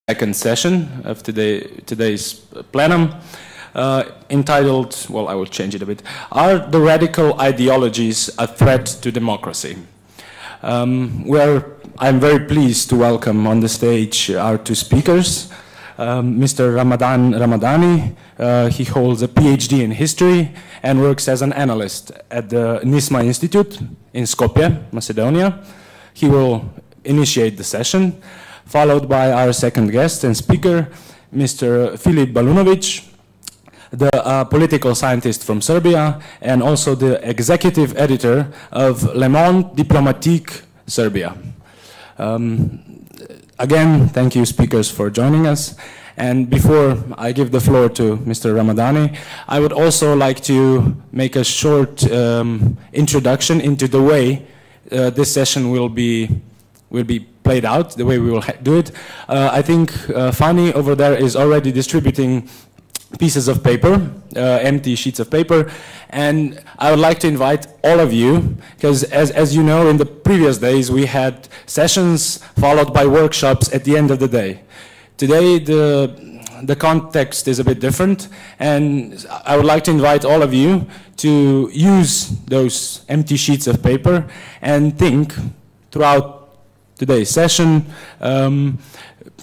second session of today's plenum, entitled, well, I will change it a bit, Are the Radical Ideologies a Threat to Democracy? I'm very pleased to welcome on the stage our two speakers. Mr. Ramadan Ramadani, he holds a PhD in history and works as an analyst at the NISMA Institute in Skopje, Macedonia. He will initiate the session, followed by our second guest and speaker, Mr. Filip Balunovic, the political scientist from Serbia and also the executive editor of Le Monde Diplomatique Serbia. Again, thank you speakers for joining us. And before I give the floor to Mr. Ramadani, I would also like to make a short introduction into the way this session will be played out, the way we will do it. I think Fanny over there is already distributing pieces of paper, empty sheets of paper, and I would like to invite all of you, because as you know, in the previous days we had sessions followed by workshops at the end of the day. Today the context is a bit different, and I would like to invite all of you to use those empty sheets of paper and think throughout today's session,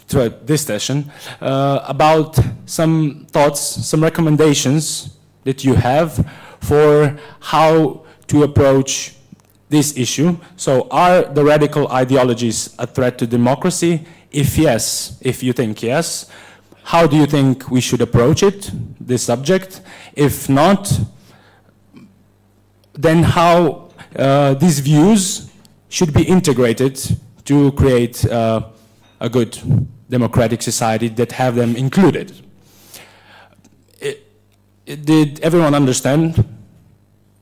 throughout this session, about some thoughts, some recommendations that you have for how to approach this issue. So, are the radical ideologies a threat to democracy? If yes, if you think yes, how do you think we should approach it, this subject? If not, then how these views should be integrated to create a good democratic society that have them included. Did everyone understand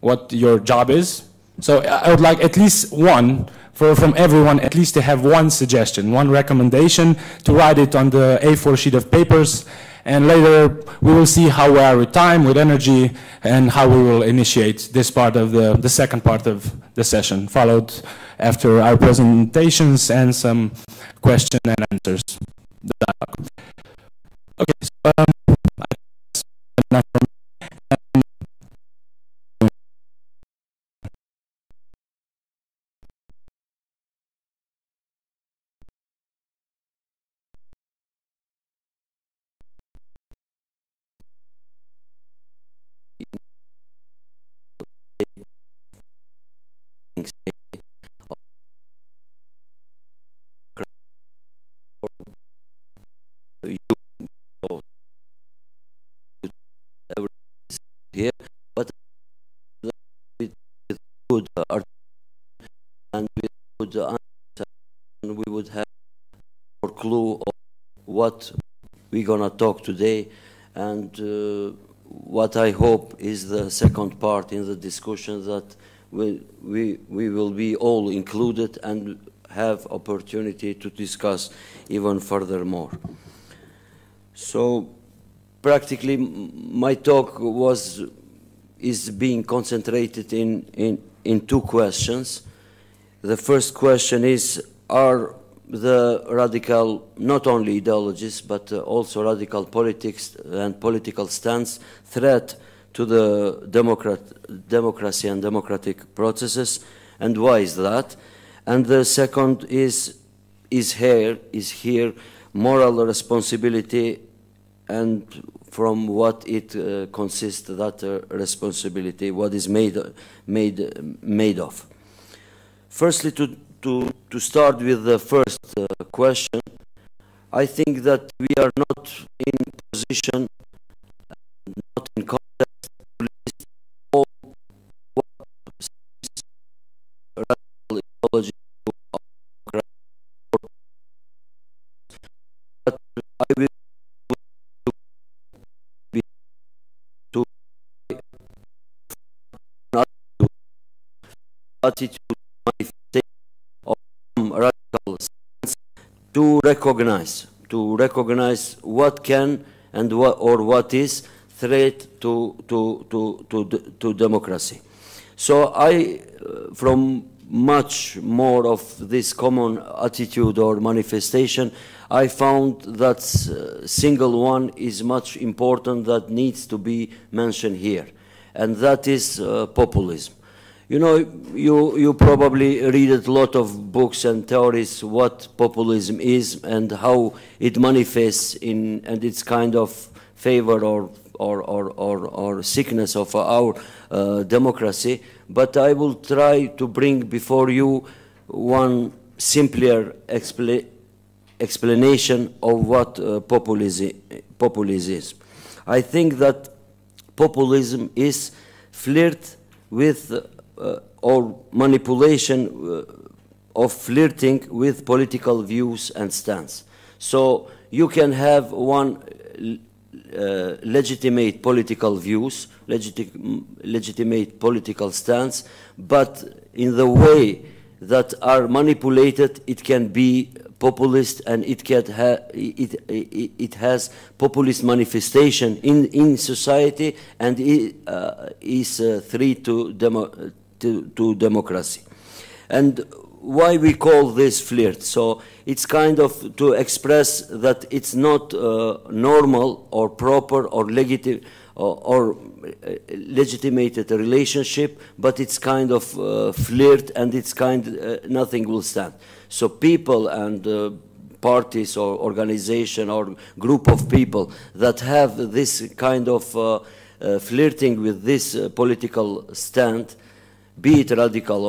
what your job is? So I would like at least one, from everyone, at least to have one suggestion, one recommendation, to write it on the A4 sheet of papers, and later we will see how we are with time, with energy, and how we will initiate this part of the second part of the session, followed after our presentations and some question and answers. Okay, so enough from me. Here, but with good art and with good answer, we would have more clue of what we're gonna talk today, and what I hope is the second part in the discussion, that we will be all included and have opportunity to discuss even furthermore. So practically, my talk is being concentrated in two questions. The first question is, are the radical, not only ideologies, but also radical politics and political stance threat to the democracy and democratic processes, and why is that? And the second is here moral responsibility, and from what it consists, that responsibility, what is made of. Firstly, to start with the first question, I think that we are not in position, not in context, to list all what radical ideology, but I will attitude of radical stance to recognize what can and what is threat to democracy. So from much more of this common attitude or manifestation, I found that single one is much important that needs to be mentioned here, and that is populism. You know, you probably read a lot of books and theories what populism is and how it manifests in, and its kind of favor or sickness of our democracy. But I will try to bring before you one simpler explanation of what populism is. I think that populism is flirt with or manipulation of flirting with political views and stance. So you can have one legitimate political views, legitimate political stance, but in the way that are manipulated, it can be populist, and it has populist manifestation in society, and it is a threat to democracy. And why we call this flirt? So it's kind of to express that it's not normal or proper or legitimate legitimated relationship, but it's kind of flirt, and it's nothing will stand. So people and parties or organization or group of people that have this kind of flirting with this political stand, be it radical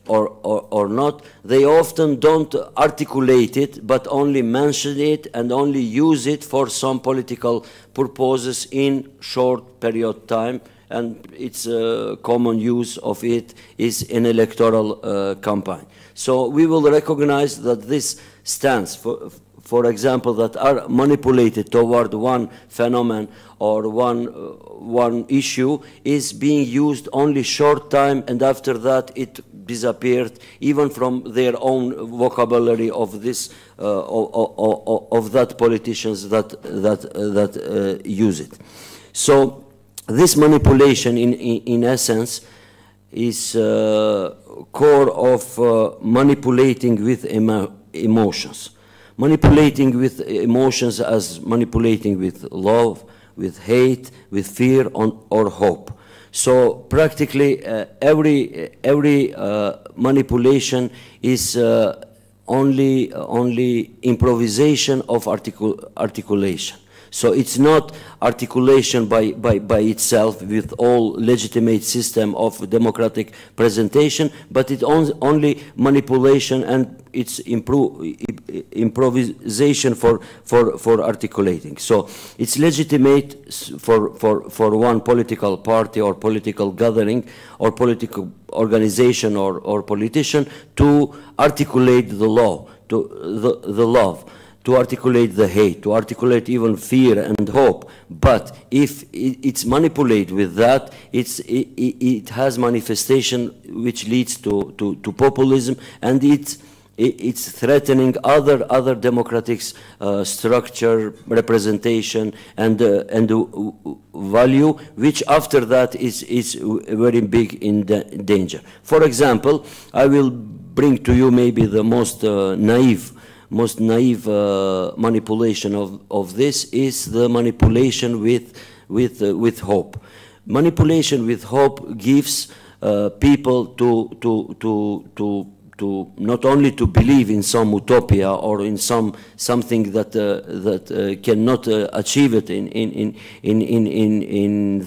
or not, they often don't articulate it, but only mention it and only use it for some political purposes in short period of time, and its common use of it is in electoral campaign. So we will recognize that this stance, for example, that are manipulated toward one phenomenon or one issue, is being used only short time, and after that it disappeared even from their own vocabulary of this of that politicians that use it. So this manipulation, in essence, is core of manipulating with emotions. Manipulating with emotions as manipulating with love, with hate, with fear, or hope. So practically every manipulation is only improvisation of articulation. So it's not articulation by itself with all legitimate system of democratic presentation, but it's only manipulation, and it's improvisation for articulating. So it's legitimate for one political party or political gathering or political organization or politician to articulate the law, the love, to articulate the hate, to articulate even fear and hope. But if it's manipulated with that, it has manifestation which leads to populism, and it's threatening other democratic structure, representation, and value, which after that is very big in danger. For example, I will bring to you maybe the most naive manipulation of this is the manipulation with hope. Manipulation with hope gives people to not only to believe in some utopia or in something that cannot achieve it in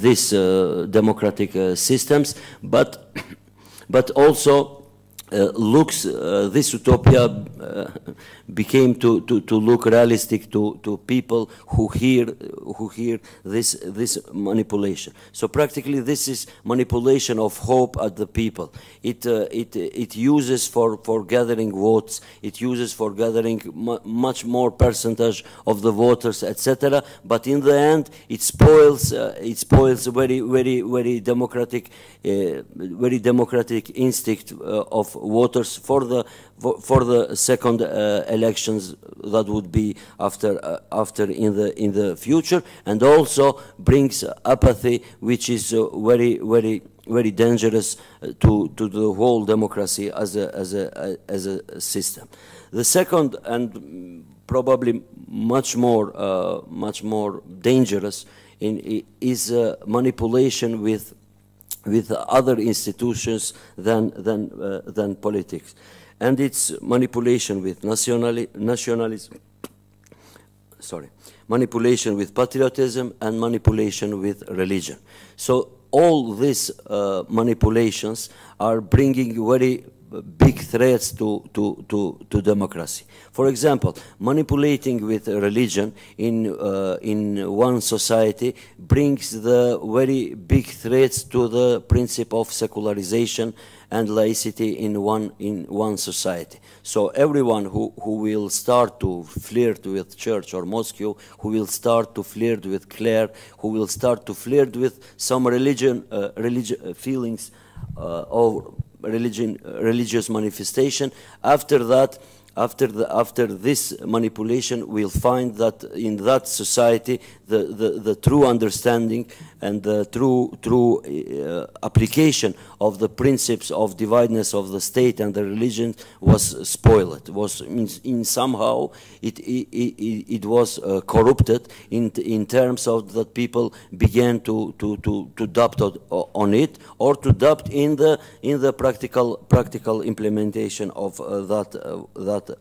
this democratic systems, but also looks this utopia became to look realistic to people who hear this manipulation. So practically this is manipulation of hope at the people. It uses for gathering votes. It uses for gathering much more percentage of the voters, etc. But in the end, it spoils very democratic instinct of voters for the second elections that would be after in the future, and also brings apathy, which is very dangerous to the whole democracy as a system. The second and probably much more dangerous is manipulation with other institutions than politics, and it's manipulation with nationalism. Sorry, manipulation with patriotism and manipulation with religion. So all these manipulations are bringing very big threats to democracy. For example, manipulating with religion in one society brings the very big threats to the principle of secularization and laicity in one society. So everyone who will start to flirt with church or mosque, who will start to flirt with cleric, who will start to flirt with some religious or religious manifestation, after this manipulation, we'll find that in that society the true understanding and the true application of the principles of dividedness of the state and the religion was spoiled. Was in somehow it was corrupted in terms of that people began to doubt on it, or to doubt in the practical implementation of that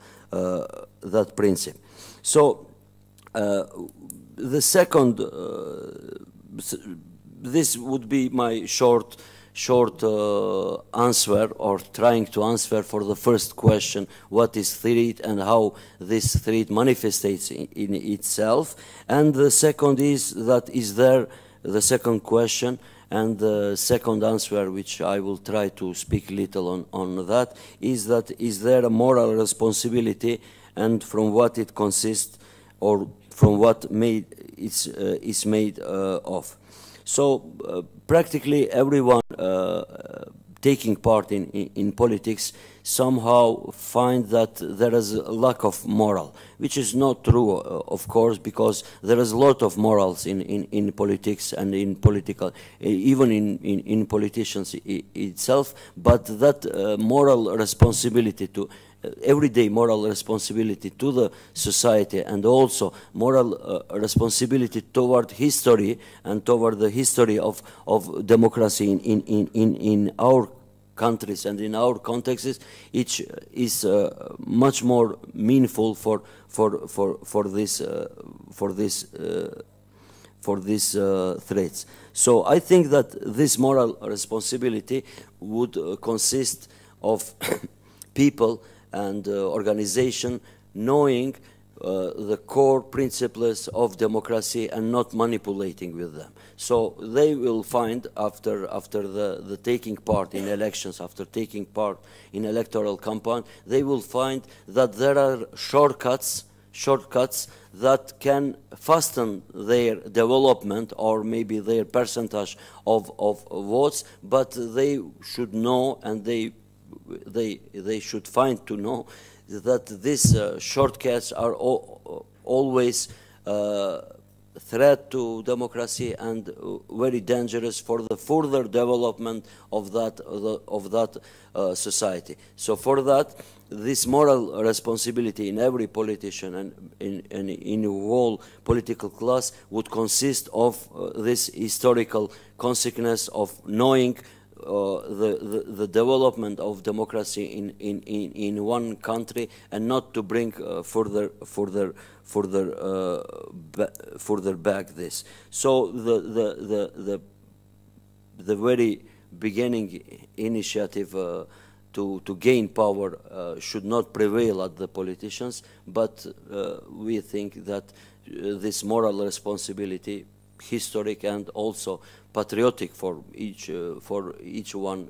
principle. So the second, this would be my short answer, or trying to answer for the first question: what is threat and how this threat manifests in itself. And the second is that the second question. And the second answer, which I will try to speak little on that, is there a moral responsibility, and from what it consists, or from what is made of. So practically everyone taking part in politics somehow find that there is a lack of moral, which is not true, of course, because there is a lot of morals in politics and in political, even in politicians itself, but that moral responsibility to everyday moral responsibility to the society, and also moral responsibility toward history and toward the history of democracy in our countries and in our contexts, each is much more meaningful for these threats. So I think that this moral responsibility would consist of people and organization knowing the core principles of democracy and not manipulating with them. So they will find after the taking part in elections, after taking part in electoral campaign, they will find that there are shortcuts that can fasten their development or maybe their percentage of votes, but they should know, and they should find to know that these shortcuts are always threat to democracy and very dangerous for the further development of that society. So for that, this moral responsibility in every politician and in the whole political class would consist of this historical consequence of knowing the development of democracy in one country, and not to bring further back this. So the very beginning initiative to gain power should not prevail at the politicians, but we think that this moral responsibility, historic and also patriotic for each one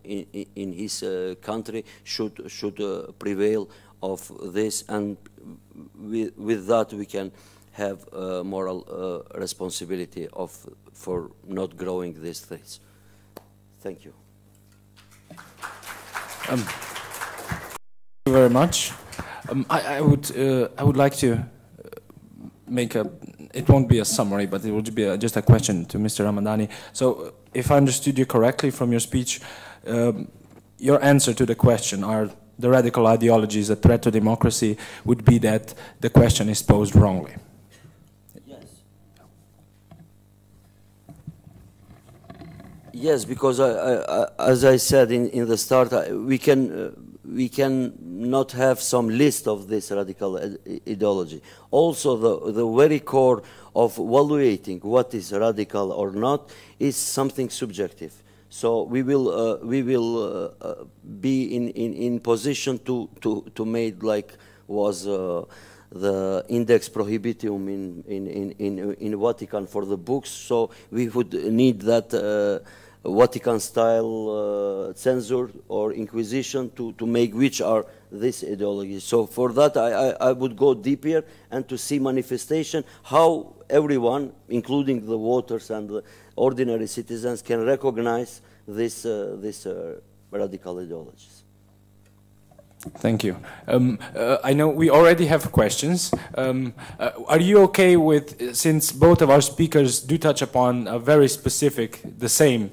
in his country, should prevail of this, and with that we can have moral responsibility for not growing these threats. Thank you. Thank you very much. I would like to make it won't be a summary, but it will be just a question to Mr. Ramadani. So if I understood you correctly from your speech, your answer to the question are the radical ideology is a threat to democracy would be that the question is posed wrongly. Yes. Yes, because as I said in the start, we can not have some list of this radical ideology. Also, the very core of evaluating what is radical or not is something subjective. So we will be in position to make like was the index prohibitium in Vatican for the books. So we would need that Vatican-style censor or inquisition to make which are this ideology. So for that, I would go deeper and to see manifestation how everyone, including the voters and the ordinary citizens, can recognize this radical ideologies. Thank you. I know we already have questions. Are you okay with, since both of our speakers do touch upon a very specific, the same,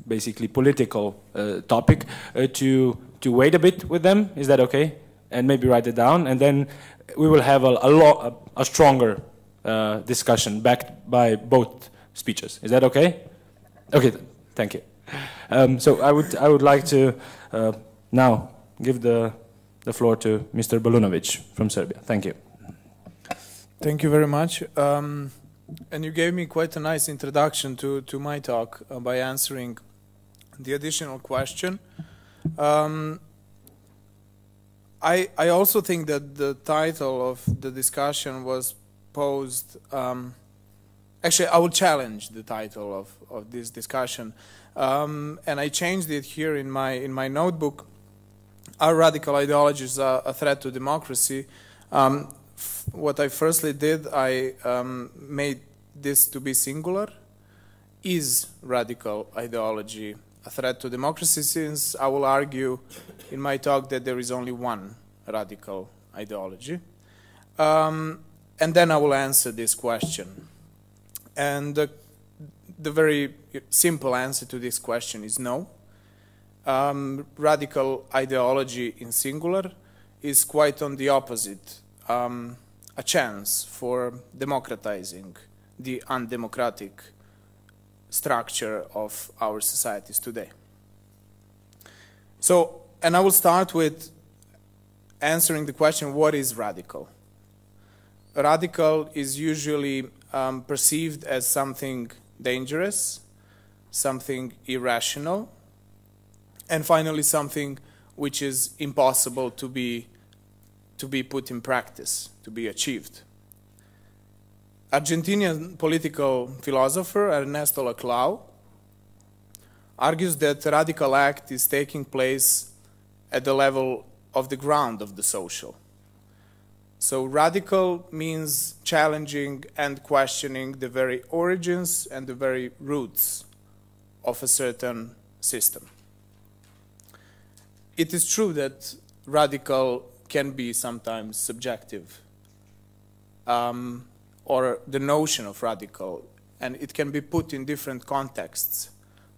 basically political topic, to wait a bit with them? Is that okay? And maybe write it down, and then we will have a stronger discussion backed by both speeches. Is that okay? Okay, thank you. So I would like to now give the floor to Mr. Balunovic from Serbia. Thank you. Thank you very much. And you gave me quite a nice introduction to my talk by answering the additional question. I also think that the title of the discussion was posed. Actually, I will challenge the title of this discussion, and I changed it here in my notebook. Are radical ideologies a threat to democracy? What I firstly did, I made this to be singular. Is radical ideology a threat to democracy? Since I will argue in my talk that there is only one radical ideology. And then I will answer this question. And the very simple answer to this question is no. Radical ideology in singular is quite on the opposite, a chance for democratizing the undemocratic structure of our societies today. So, and I will start with answering the question, what is radical? Radical is usually perceived as something dangerous, something irrational, and finally something which is impossible to be put in practice, to be achieved. Argentinian political philosopher Ernesto Laclau argues that the radical act is taking place at the level of the ground of the social. So radical means challenging and questioning the very origins and the very roots of a certain system. It is true that radical can be sometimes subjective, or the notion of radical, and it can be put in different contexts.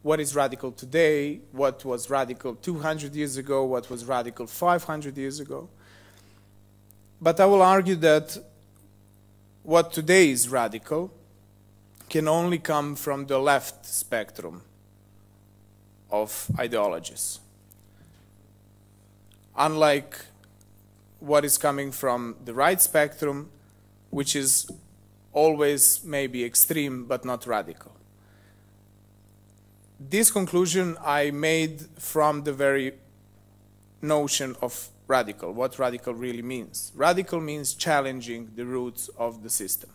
What is radical today? What was radical 200 years ago? What was radical 500 years ago? But I will argue that what today is radical can only come from the left spectrum of ideologies. Unlike what is coming from the right spectrum, which is always maybe extreme but not radical. This conclusion I made from the very notion of radical, what radical really means. Radical means challenging the roots of the system.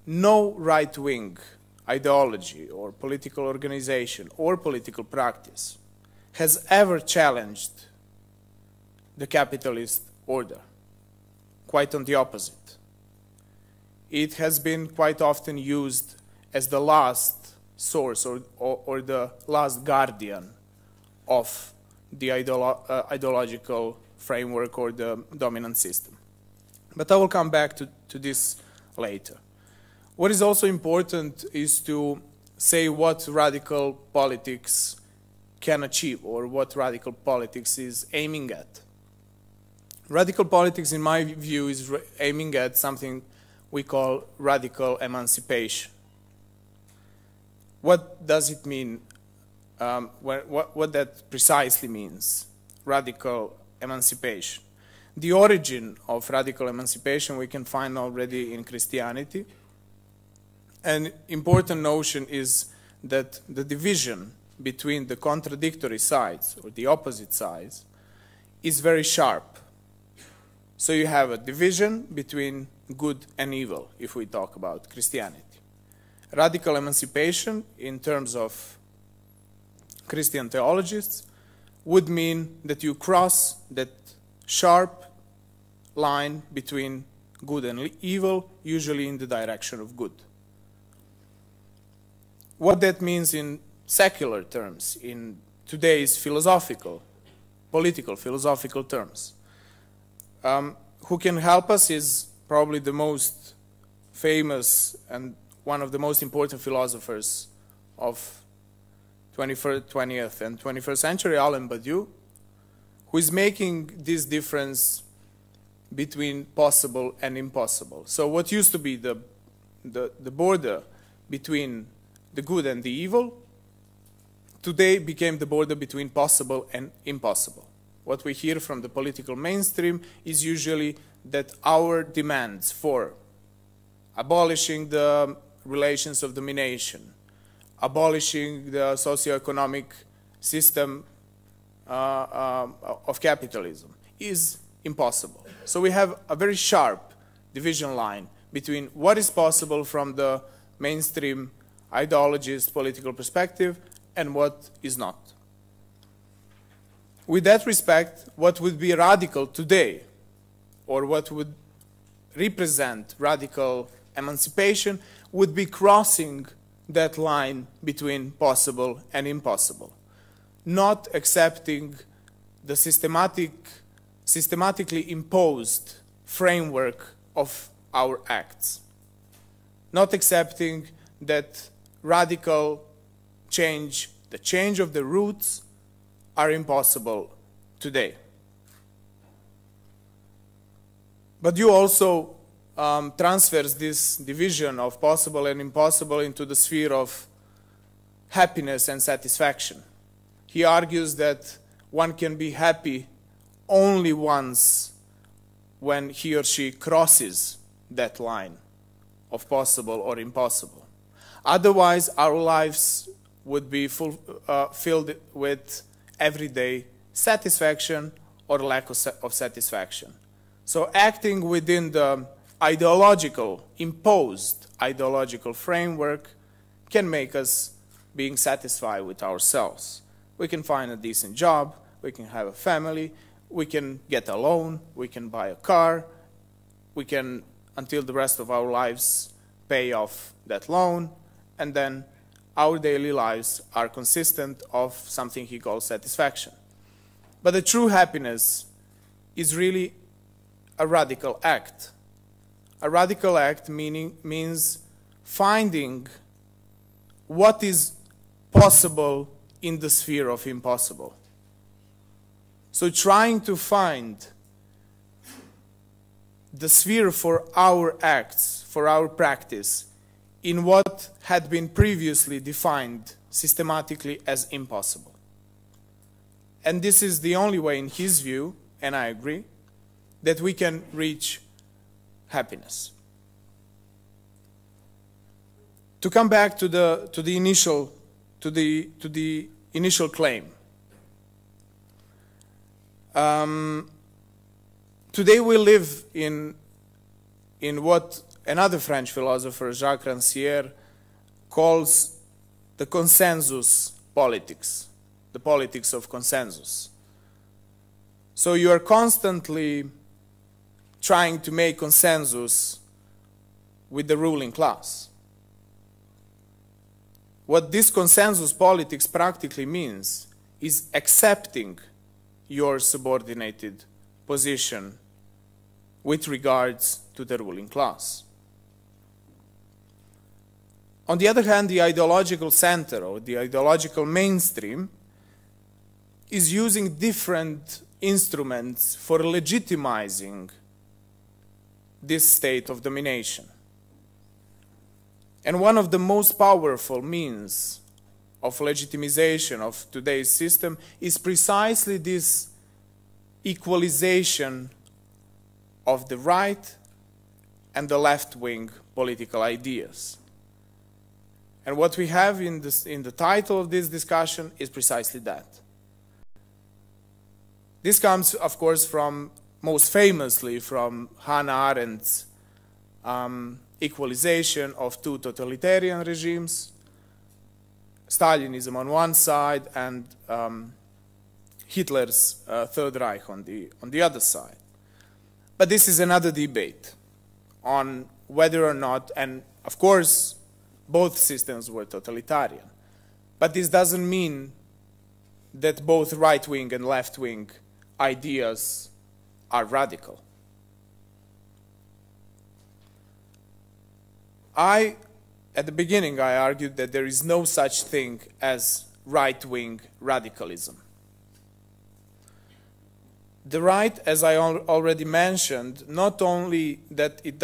No right-wing ideology or political organization or political practice has ever challenged the capitalist order. Quite on the opposite. It has been quite often used as the last source or the last guardian of the ideological framework or the dominant system. But I will come back to this later. What is also important is to say what radical politics can achieve, or what radical politics is aiming at. Radical politics, in my view, is aiming at something we call radical emancipation. What does it mean? What that precisely means, radical emancipation? The origin of radical emancipation we can find already in Christianity. An important notion is that the division between the contradictory sides, or the opposite sides, is very sharp. So you have a division between good and evil, if we talk about Christianity. Radical emancipation, in terms of Christian theologists, would mean that you cross that sharp line between good and evil, usually in the direction of good. What that means in secular terms, in today's philosophical, political, philosophical terms. Who can help us is probably the most famous and one of the most important philosophers of 20th and 21st century, Alain Badiou, who is making this difference between possible and impossible. So what used to be the border between the good and the evil, today became the border between possible and impossible. What we hear from the political mainstream is usually that our demands for abolishing the relations of domination, abolishing the socioeconomic system of capitalism is impossible. So we have a very sharp division line between what is possible from the mainstream ideologist political perspective and what is not. With that respect, what would be radical today, or what would represent radical emancipation, would be crossing that line between possible and impossible, not accepting the systematically imposed framework of our acts, not accepting that radical change, the change of the roots, are impossible today. But you also transfers this division of possible and impossible into the sphere of happiness and satisfaction. He argues that one can be happy only once when he or she crosses that line of possible or impossible. Otherwise, our lives would be filled with everyday satisfaction or lack of satisfaction. So acting within the imposed ideological framework can make us being satisfied with ourselves. We can find a decent job, we can have a family, we can get a loan, we can buy a car, we can, until the rest of our lives, pay off that loan, and then our daily lives are consistent of something he calls satisfaction. But the true happiness is really a radical act. A radical act means finding what is possible in the sphere of impossible. So trying to find the sphere for our acts, for our practice, in what had been previously defined systematically as impossible. And this is the only way, in his view, and I agree, that we can reach happiness. To come back to the initial claim. Today we live in what another French philosopher, Jacques Rancière, calls the consensus politics, the politics of consensus. So you are constantly trying to make consensus with the ruling class. What this consensus politics practically means is accepting your subordinated position with regards to the ruling class. On the other hand, the ideological center, or the ideological mainstream, is using different instruments for legitimizing this state of domination. And one of the most powerful means of legitimization of today's system is precisely this equalization of the right and the left-wing political ideas. And what we have in the title of this discussion is precisely that. This comes, of course, from, most famously, from Hannah Arendt's equalization of two totalitarian regimes, Stalinism on one side and Hitler's Third Reich on the other side. But this is another debate on whether or not, and of course, both systems were totalitarian. But this doesn't mean that both right-wing and left-wing ideas are radical. At the beginning, I argued that there is no such thing as right-wing radicalism. The right, as I already mentioned, not only that it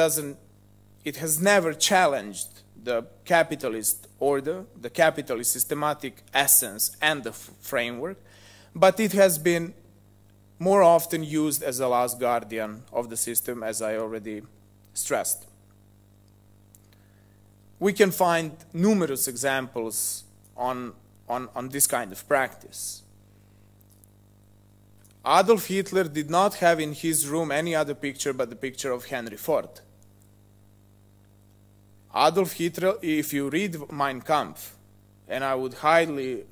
has never challenged the capitalist order, the capitalist systematic essence and the framework, but it has been more often used as a last guardian of the system, as I already stressed. We can find numerous examples on this kind of practice. Adolf Hitler did not have in his room any other picture but the picture of Henry Ford. Adolf Hitler, if you read Mein Kampf, and I would highly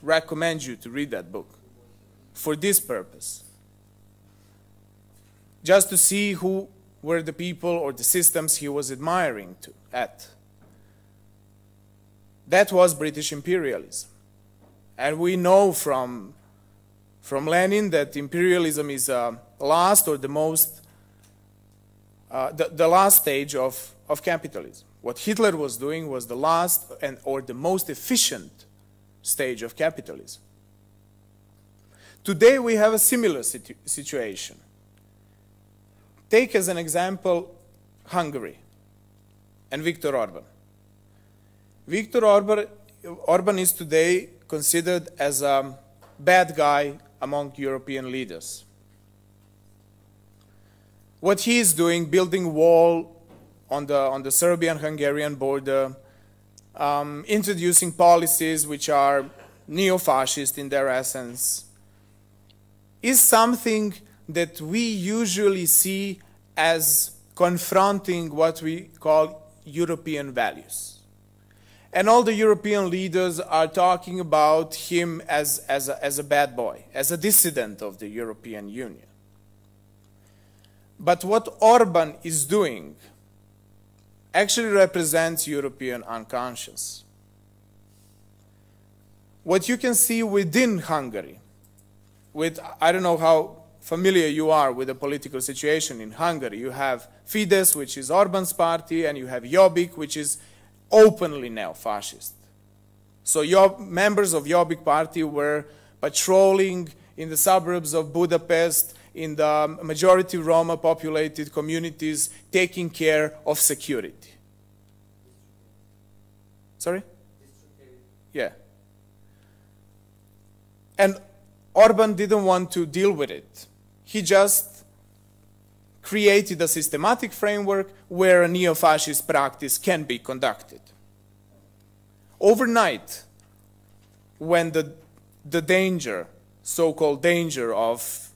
recommend you to read that book for this purpose, just to see who were the people or the systems he was admiring at. That was British imperialism. And we know from Lenin that imperialism is last or the most, the last stage of capitalism. What Hitler was doing was the last or the most efficient stage of capitalism. Today we have a similar situation. Take as an example Hungary and Viktor Orban. Viktor Orban is today considered as a bad guy among European leaders. What he is doing, building wall on the Serbian-Hungarian border, introducing policies which are neo-fascist in their essence, is something that we usually see as confronting what we call European values. And all the European leaders are talking about him as a bad boy, as a dissident of the European Union. But what Orban is doing actually represents European unconscious. What you can see within Hungary, I don't know how familiar you are with the political situation in Hungary. You have Fidesz, which is Orban's party, and you have Jobbik, which is openly neo-fascist. So members of Jobbik party were patrolling in the suburbs of Budapest, in the majority Roma populated communities, taking care of security. Sorry? Yeah. And Orban didn't want to deal with it. He just created a systematic framework where a neo-fascist practice can be conducted. Overnight, when the danger, so-called danger of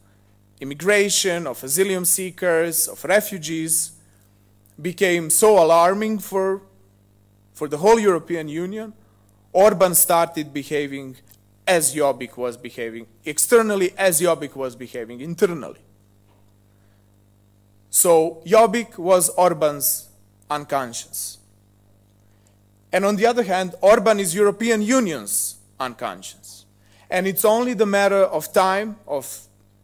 immigration, of asylum seekers, of refugees, became so alarming for the whole European Union, Orban started behaving as Jobbik was behaving, externally as Jobbik was behaving internally. So Jobbik was Orban's unconscious. And on the other hand, Orban is European Union's unconscious. And it's only the matter of time of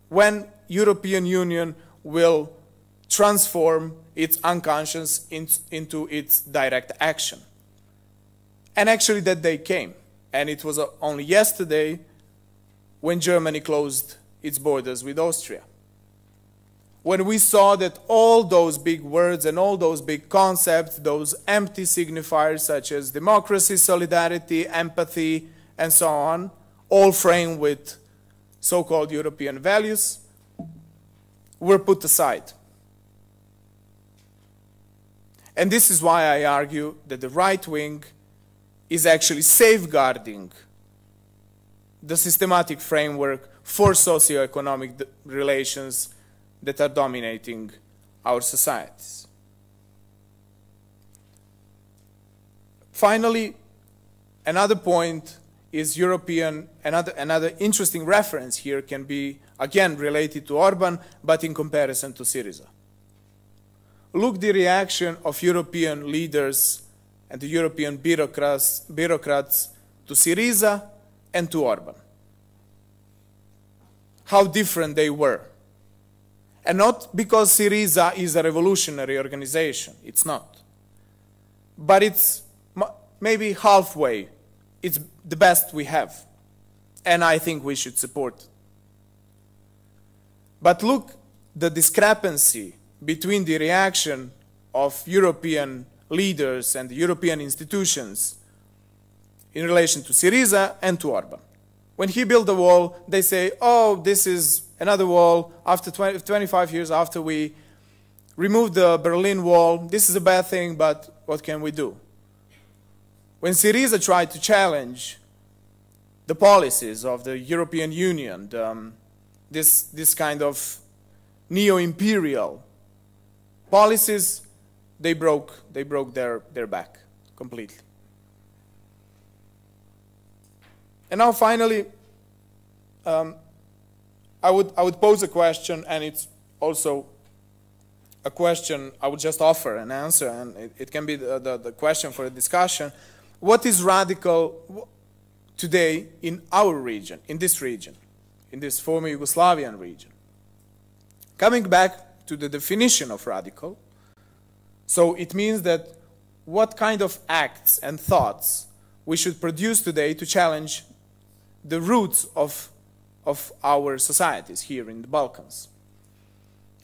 when European Union will transform its unconscious into its direct action. And actually that day came. And it was only yesterday when Germany closed its borders with Austria. When we saw that all those big words and all those big concepts, those empty signifiers such as democracy, solidarity, empathy, and so on, all framed with so-called European values, were put aside. And this is why I argue that the right wing is actually safeguarding the systematic framework for socio-economic relations that are dominating our societies. Finally, another point is another interesting reference here can be, again, related to Orban, but in comparison to Syriza. Look the reaction of European leaders and the European bureaucrats to Syriza and to Orban. How different they were. And not because Syriza is a revolutionary organization, it's not. But it's maybe halfway. It's the best we have. And I think we should support. But look the discrepancy between the reaction of European leaders and the European institutions in relation to Syriza and to Orban. When he built the wall, they say, oh, this is another wall after 25 years after we removed the Berlin Wall. This is a bad thing, but what can we do? When Syriza tried to challenge the policies of the European Union, this kind of neo-imperial policies, they broke their back completely. And now finally, I would pose a question, and it's also a question I would just offer an answer, and it can be the question for a discussion. What is radical today in our region, in this former Yugoslavian region? Coming back to the definition of radical, so it means that what kind of acts and thoughts we should produce today to challenge the roots of our societies here in the Balkans.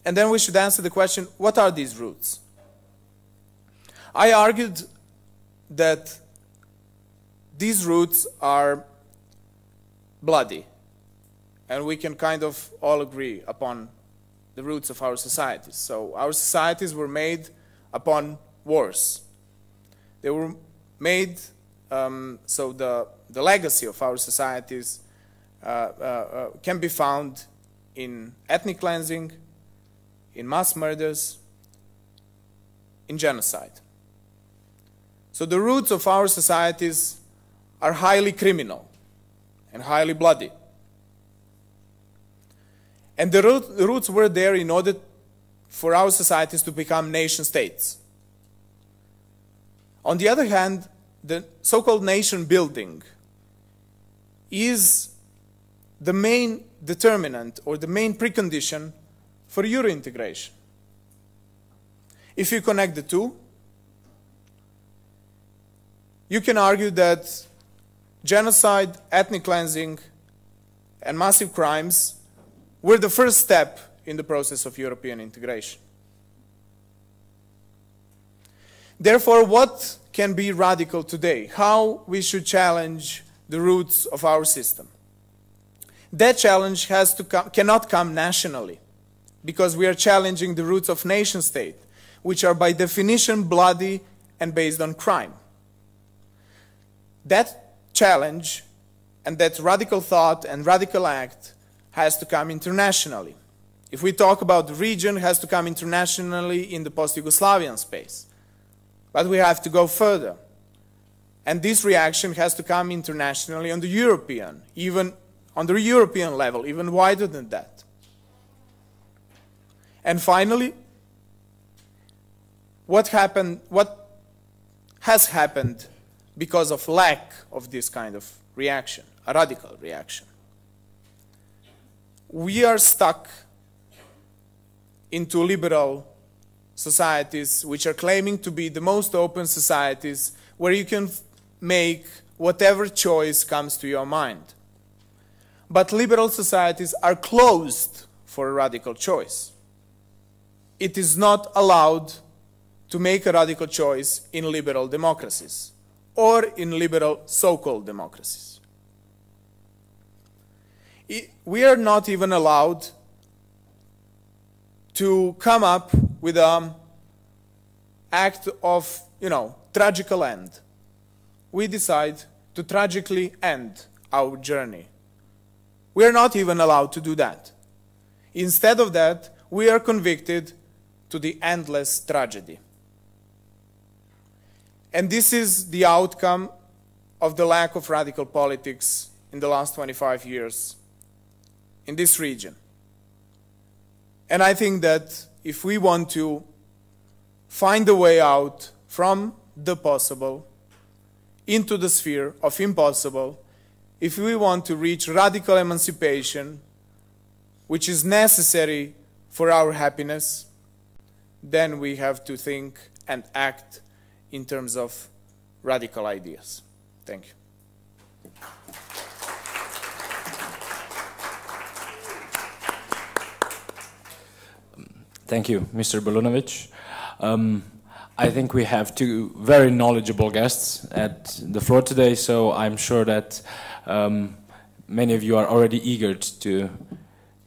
And then we should answer the question, what are these roots? I argued that these roots are bloody, and we can kind of all agree upon the roots of our societies. So our societies were made upon wars. They were made, so the legacy of our societies can be found in ethnic cleansing, in mass murders, in genocide. So the roots of our societies are highly criminal and highly bloody. And the roots were there in order for our societies to become nation states. On the other hand, the so-called nation building is the main determinant or the main precondition for Euro integration. If you connect the two, you can argue that genocide, ethnic cleansing, and massive crimes were the first step in the process of European integration. Therefore, what can be radical today? How we should challenge the roots of our system? That challenge cannot come nationally, because we are challenging the roots of nation state, which are by definition bloody and based on crime. That challenge and that radical thought and radical act has to come internationally. If we talk about the region, it has to come internationally in the post-Yugoslavian space. But we have to go further. And this reaction has to come internationally on the European, even on the European level, even wider than that. And finally, what has happened because of lack of this kind of reaction, a radical reaction? We are stuck into liberal societies which are claiming to be the most open societies where you can make whatever choice comes to your mind. but liberal societies are closed for a radical choice. It is not allowed to make a radical choice in liberal democracies or in liberal so-called democracies. We are not even allowed to come up with an act of, tragical end. We decide to tragically end our journey. We are not even allowed to do that. Instead of that, we are convicted to the endless tragedy. And this is the outcome of the lack of radical politics in the last 25 years in this region. And I think that if we want to find a way out from the possible into the sphere of impossible, if we want to reach radical emancipation, which is necessary for our happiness, then we have to think and act in terms of radical ideas. Thank you. Thank you, Mr. Belunovic. I think we have two very knowledgeable guests at the floor today, so I'm sure that many of you are already eager to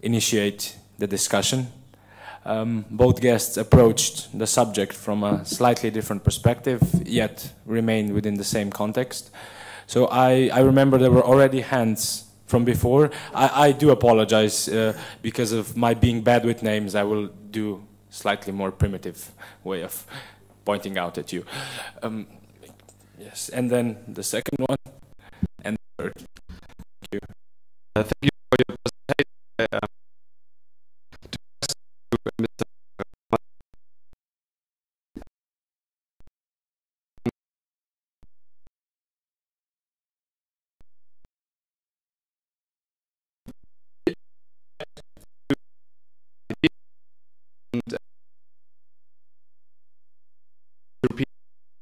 initiate the discussion. Both guests approached the subject from a slightly different perspective, yet remained within the same context. So I remember there were already hands from before. I do apologize because of my being bad with names. I will do slightly more primitive way of pointing out at you. Yes, and then the second one, and the third. Thank you. Thank you for your presentation.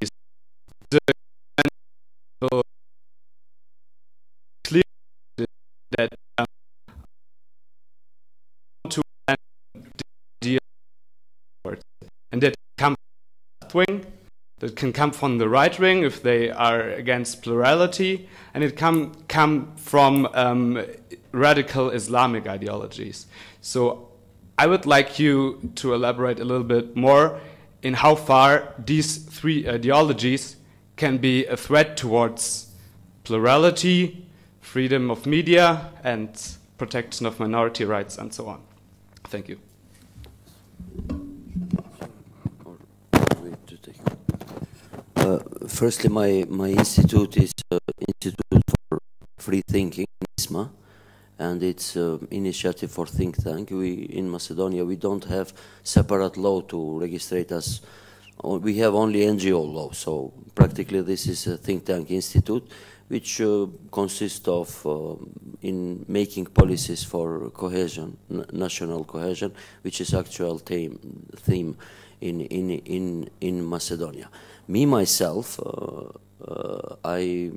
Mr. Clear that to deal and that come wing, that can come from the right wing if they are against plurality, and it come from radical Islamic ideologies. So I would like you to elaborate a little bit more in how far these three ideologies can be a threat towards plurality, freedom of media, and protection of minority rights, and so on. Thank you. Firstly, my institute is Institute for Free Thinking, ISMA, and it's initiative for think tank. In Macedonia, we don't have separate law to register us. We have only NGO law, so practically this is a think tank institute, which consists of in making policies for cohesion, national cohesion, which is actual theme in Macedonia. Me myself, I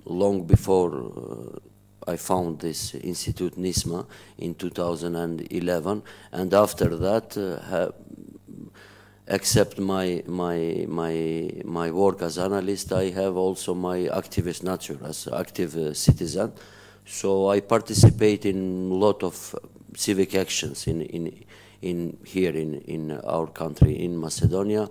long before I found this institute NISMA in 2011, and after that, except my work as analyst, I have also my activist nature as active citizen. So I participate in a lot of civic actions here in our country, in Macedonia,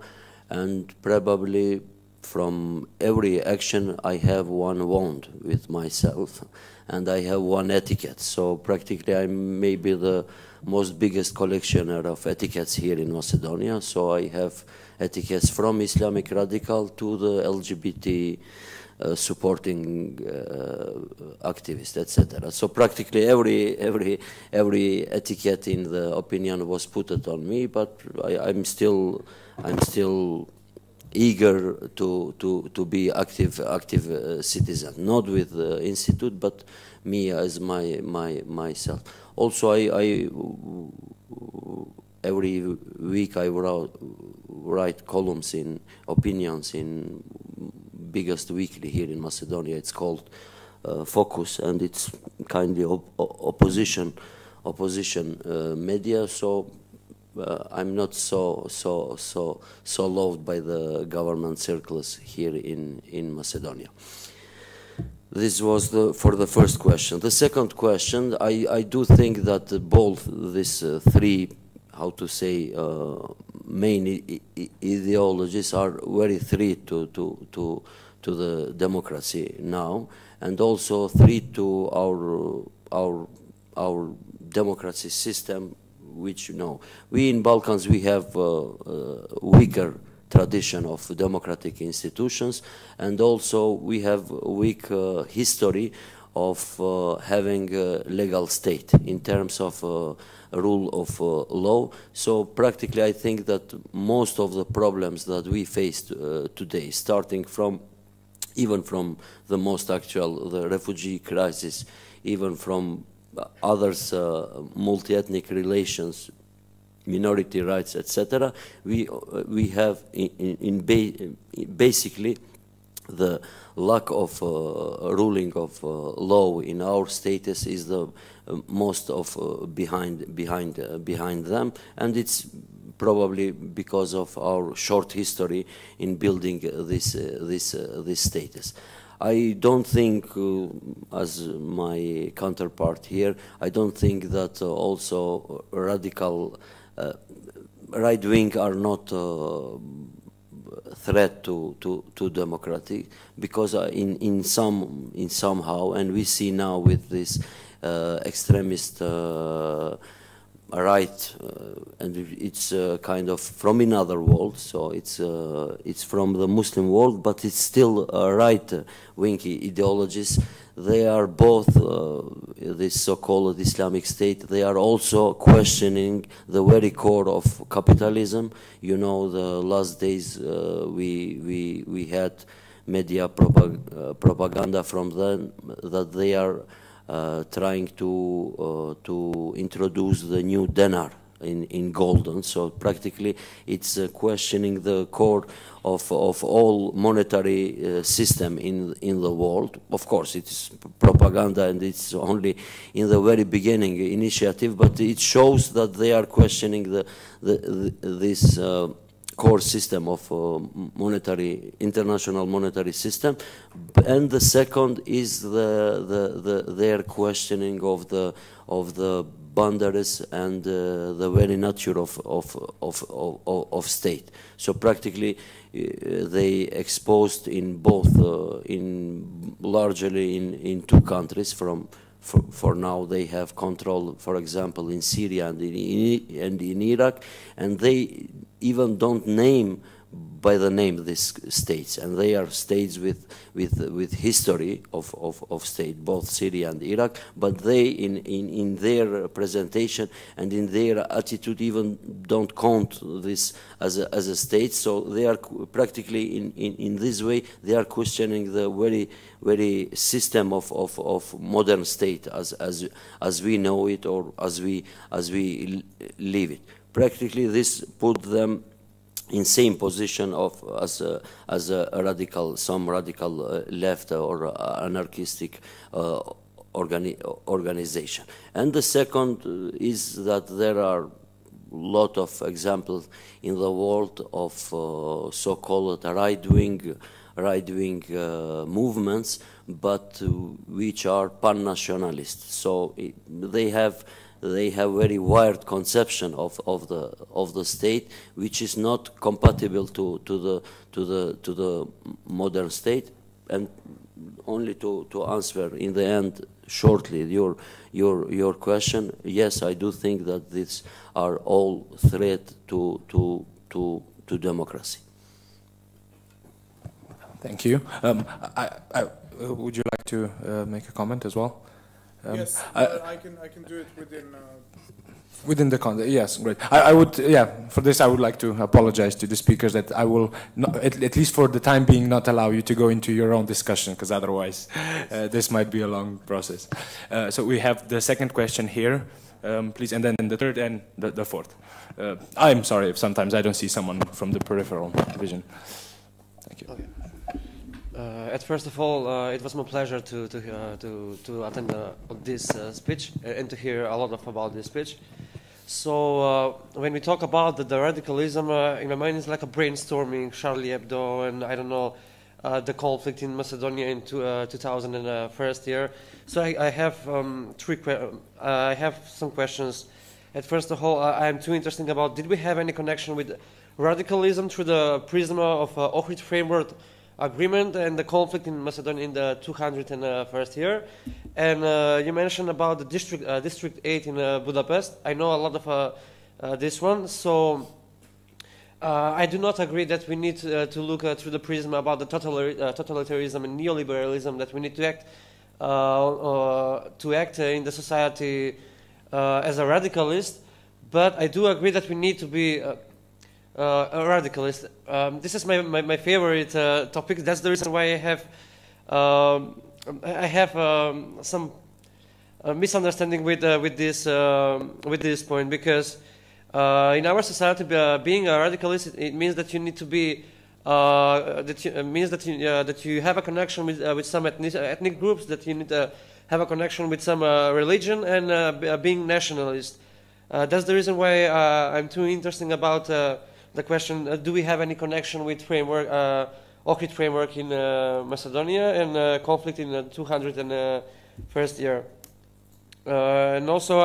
and probably from every action I have one wound with myself, and I have one etiquette. So practically I'm maybe the most biggest collectioner of etiquettes here in Macedonia. So I have etiquettes from Islamic radical to the LGBT supporting activists, etc. So practically every etiquette in the opinion was put on me, but I'm still eager to be active citizen, not with the institute, but me as myself. Also, I every week I write columns in opinions in biggest weekly here in Macedonia. It's called Focus, and it's kindly opposition media. So I'm not so loved by the government circles here in Macedonia. This was for the first question. The second question, I do think that both these three, how to say, main ideologies are very threat to the democracy now, and also threat to our democracy system, which, you know, we in Balkans, we have weaker tradition of democratic institutions, and also we have weak history of having a legal state in terms of rule of law. So practically I think that most of the problems that we face today, starting from even from the most actual, the refugee crisis, even from others, multi-ethnic relations, minority rights, etc. We have basically the lack of ruling of law in our status is the most of behind them, and it's probably because of our short history in building this status. I don't think, as my counterpart here, I don't think that also radical right-wing are not threat to democracy, because in somehow, and we see now with this extremist right, and it's kind of from another world, so it's from the Muslim world, but it's still right-wing ideologies. They are both this so-called Islamic State. They are also questioning the very core of capitalism. You know, the last days we had media propaganda from them that they are trying to introduce the new dinar in golden. So practically it's questioning the core of all monetary system in the world. Of course it's propaganda and it's only in the very beginning initiative, but it shows that they are questioning this core system of international monetary system. And the second is their questioning of the boundaries and the very nature of state. So practically they exposed in both, largely in two countries. For now they have control, for example, in Syria and in Iraq, and they even don't name by the name these states, and they are states with history of state, both Syria and Iraq, but they in their presentation and in their attitude even don't count this as a state. So they are practically in this way they are questioning the very system of modern state as we know it, or as we live it. Practically this put them in same position as a radical, some radical left or anarchistic organization. And the second is that there are lot of examples in the world of so-called right-wing movements, but which are pan-nationalist. So they have very wired conception of the state, which is not compatible to the modern state. And only to answer in the end shortly your question, yes, I do think that these are all threat to democracy. Thank you. Would you like to make a comment as well? Yes, I can do it within the context. Yes, great. I would, yeah. For this, I would like to apologize to the speakers that I will, not, at least for the time being, not allow you to go into your own discussion, because otherwise, this might be a long process. So we have the second question here, please, and then the third and the fourth. I'm sorry if sometimes I don't see someone from the peripheral vision. Thank you. Okay. At first of all, it was my pleasure to attend this speech and to hear a lot about this speech. So when we talk about the radicalism, in my mind it's like a brainstorming, Charlie Hebdo, and I don't know, the conflict in Macedonia in 2001 year. So I have I have some questions. At first of all, I'm too interested about, did we have any connection with radicalism through the prism of Ohrid Framework Agreement and the conflict in Macedonia in the 201st year? And you mentioned about the District 8 in Budapest. I know a lot of this one, so I do not agree that we need to look through the prism about the totalitarianism and neoliberalism, that we need to act in the society as a radicalist, but I do agree that we need to be a radicalist. This is my favorite topic. That's the reason why I have some misunderstanding with this point, because in our society, being a radicalist, it means that you need to be that you have a connection with some ethnic groups, that you need to have a connection with some religion, and being nationalist. That's the reason why I'm too interested about the question: do we have any connection with framework, Ohrid framework in Macedonia, and conflict in the 201st year? And also,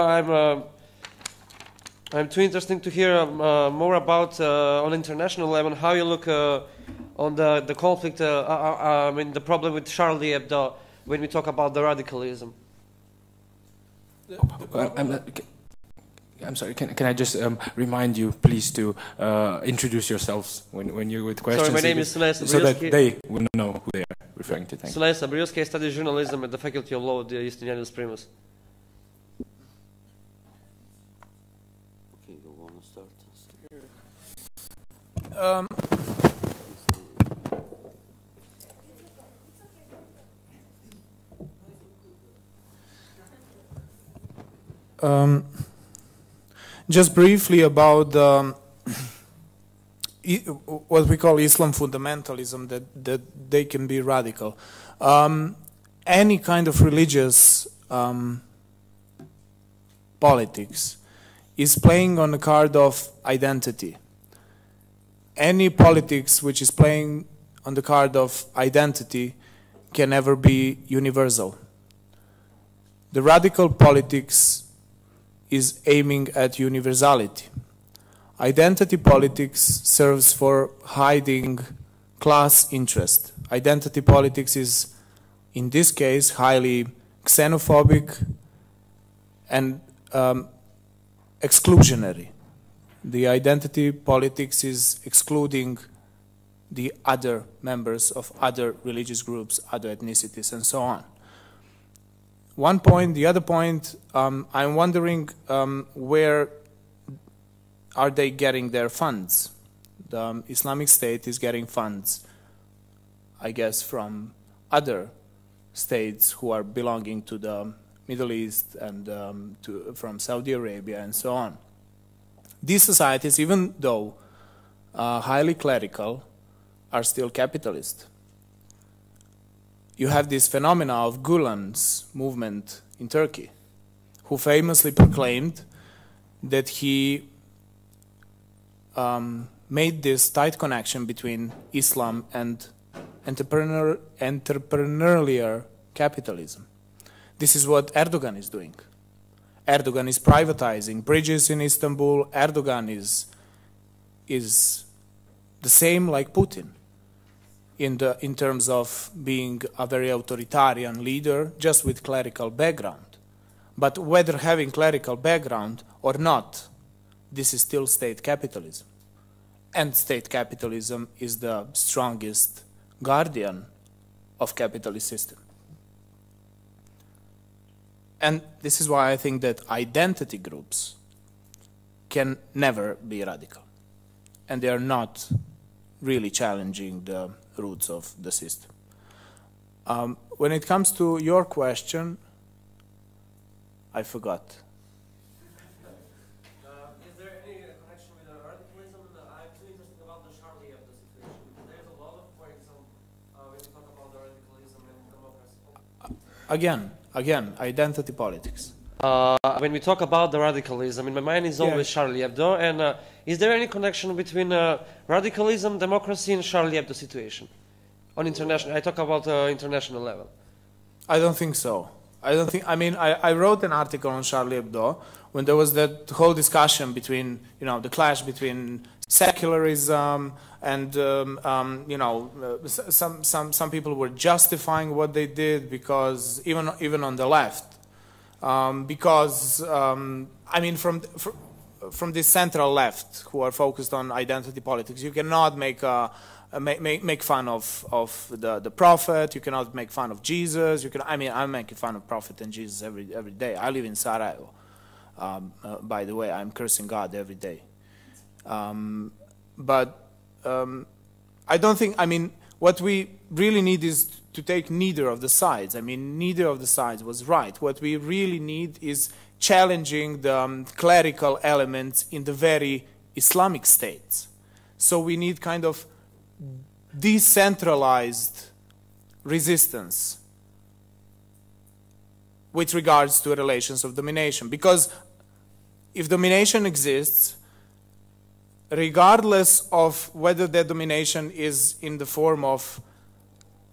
I'm too interested to hear more about on international level how you look on the conflict. I mean, the problem with Charlie Hebdo when we talk about the radicalism. I'm sorry. Can I just remind you, please, to introduce yourselves when you're with questions? Sorry, my name is Sunay Sabrilski. So that they will know who they are referring to. Thank you. Sunay Sabrilski. I study journalism at the Faculty of Law at the Justinianus Primus. Okay, you want to start? Just briefly about what we call Islam fundamentalism, that they can be radical. Any kind of religious politics is playing on the card of identity. Any politics which is playing on the card of identity can never be universal. The radical politics is aiming at universality. Identity politics serves for hiding class interest. Identity politics is, in this case, highly xenophobic and exclusionary. The identity politics is excluding the other members of other religious groups, other ethnicities, and so on. One point. The other point, I'm wondering where are they getting their funds? The Islamic State is getting funds, I guess, from other states who are belonging to the Middle East and from Saudi Arabia and so on. These societies, even though highly clerical, are still capitalist. You have this phenomena of Gulen's movement in Turkey, who famously proclaimed that he made this tight connection between Islam and entrepreneurial capitalism. This is what Erdogan is doing. Erdogan is privatizing bridges in Istanbul. Erdogan is the same like Putin in terms of being a very authoritarian leader, just with clerical background. But whether having clerical background or not, this is still state capitalism. And state capitalism is the strongest guardian of capitalist system. And this is why I think that identity groups can never be radical. And they are not really challenging the roots of the system. When it comes to your question, I forgot. Is there any connection with radicalism? I'm too interested about the Charlie Hebdo situation. There's a lot of points on when we talk about Again, identity politics. When we talk about the radicalism, in my mind is always Charlie Hebdo. And is there any connection between radicalism, democracy, and Charlie Hebdo situation on international? I talk about international level. I don't think so. I don't think. I mean, I wrote an article on Charlie Hebdo when there was that whole discussion between, you know, the clash between secularism and some people were justifying what they did because even on the left. I mean, from the central left who are focused on identity politics, you cannot make fun of the prophet. You cannot make fun of Jesus. I mean, I'm making fun of prophet and Jesus every day. I live in Sarajevo. By the way, I'm cursing God every day. I don't think. I mean, what we really need is to take neither of the sides. I mean, neither of the sides was right. What we really need is challenging the clerical elements in the very Islamic states. So we need kind of decentralized resistance with regards to relations of domination. Because if domination exists, regardless of whether that domination is in the form of,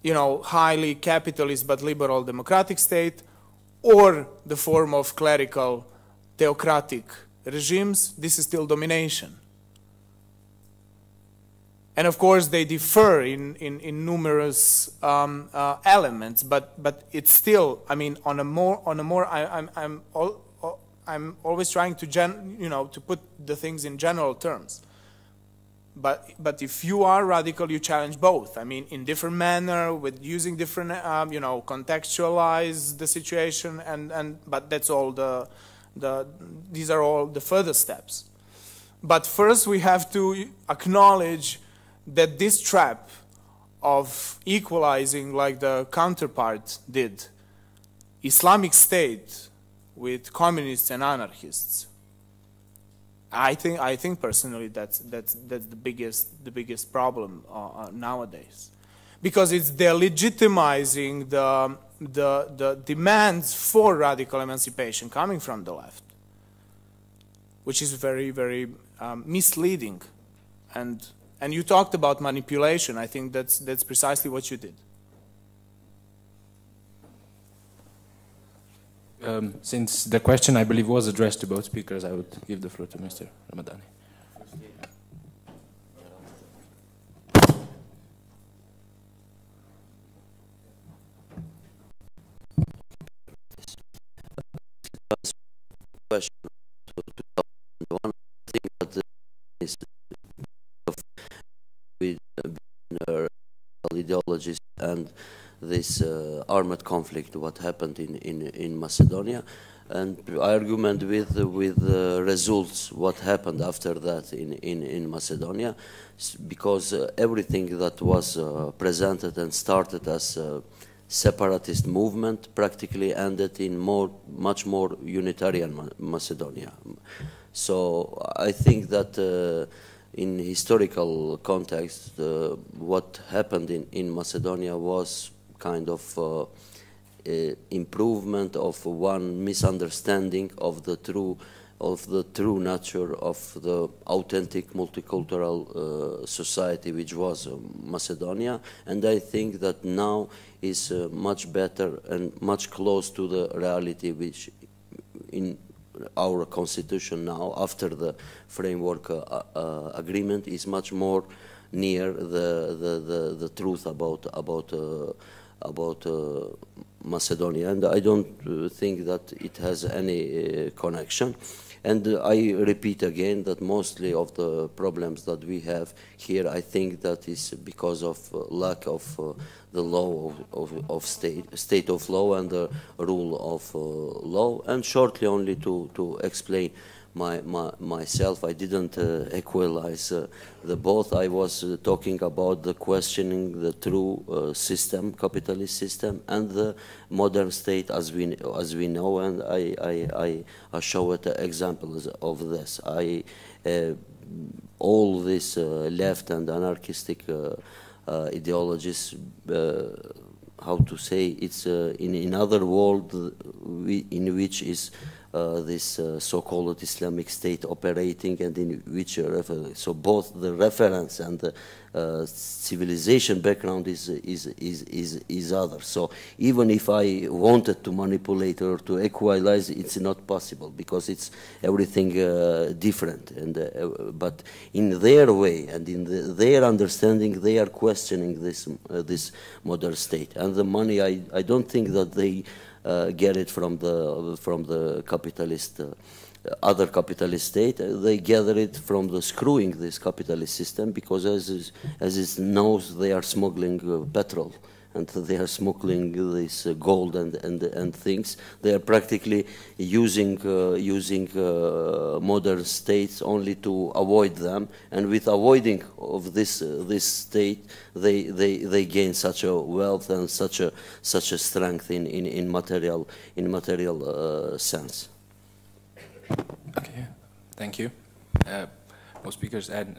you know, highly capitalist but liberal democratic state, or the form of clerical theocratic regimes, this is still domination. And of course they differ in numerous elements, but it's still, I mean, I'm always trying to to put the things in general terms. But if you are radical, you challenge both. I mean, in different manner, with using different, contextualize the situation, but that's all these are all the further steps. But first, we have to acknowledge that this trap of equalizing, like the counterpart did, Islamic State with communists and anarchists. I think personally that's the biggest problem nowadays, because it's delegitimizing the demands for radical emancipation coming from the left, which is very, very misleading. And you talked about manipulation. I think that's precisely what you did. Since the question, I believe, was addressed to both speakers, I would give the floor to Mr. Ramadani. One thing that is with ideologies and this armed conflict, what happened in Macedonia, and argument with results, what happened after that in Macedonia, because everything that was presented and started as a separatist movement practically ended in much more unitarian Macedonia. So I think that in historical context, what happened in Macedonia was kind of improvement of one misunderstanding of the true nature of the authentic multicultural society which was Macedonia, and I think that now is much better and much close to the reality which in our constitution now, after the framework agreement, is much more near the truth about Macedonia, and I don't think that it has any connection. And I repeat again that mostly of the problems that we have here, I think that is because of lack of the law of state of law and the rule of law. And shortly only to explain myself, I didn't equalize the both. I was talking about the questioning the true system, capitalist system, and the modern state as we know, and I showed examples of this. All these left and anarchistic ideologies how to say, it's in another world in which is this so-called Islamic State operating, and in which so both the reference and the civilization background is other. So even if I wanted to manipulate or to equalize, it's not possible because it's everything different. And but in their way and in their understanding, they are questioning this modern state. And the money, I don't think that they get it from the capitalist, other capitalist state. They gather it from the screwing this capitalist system, because as it knows, they are smuggling petrol, and they are smuggling this gold and things. They are practically using modern states only to avoid them, and with avoiding of this state, they gain such a wealth and such a strength in material sense. Okay, thank you. Most speakers, and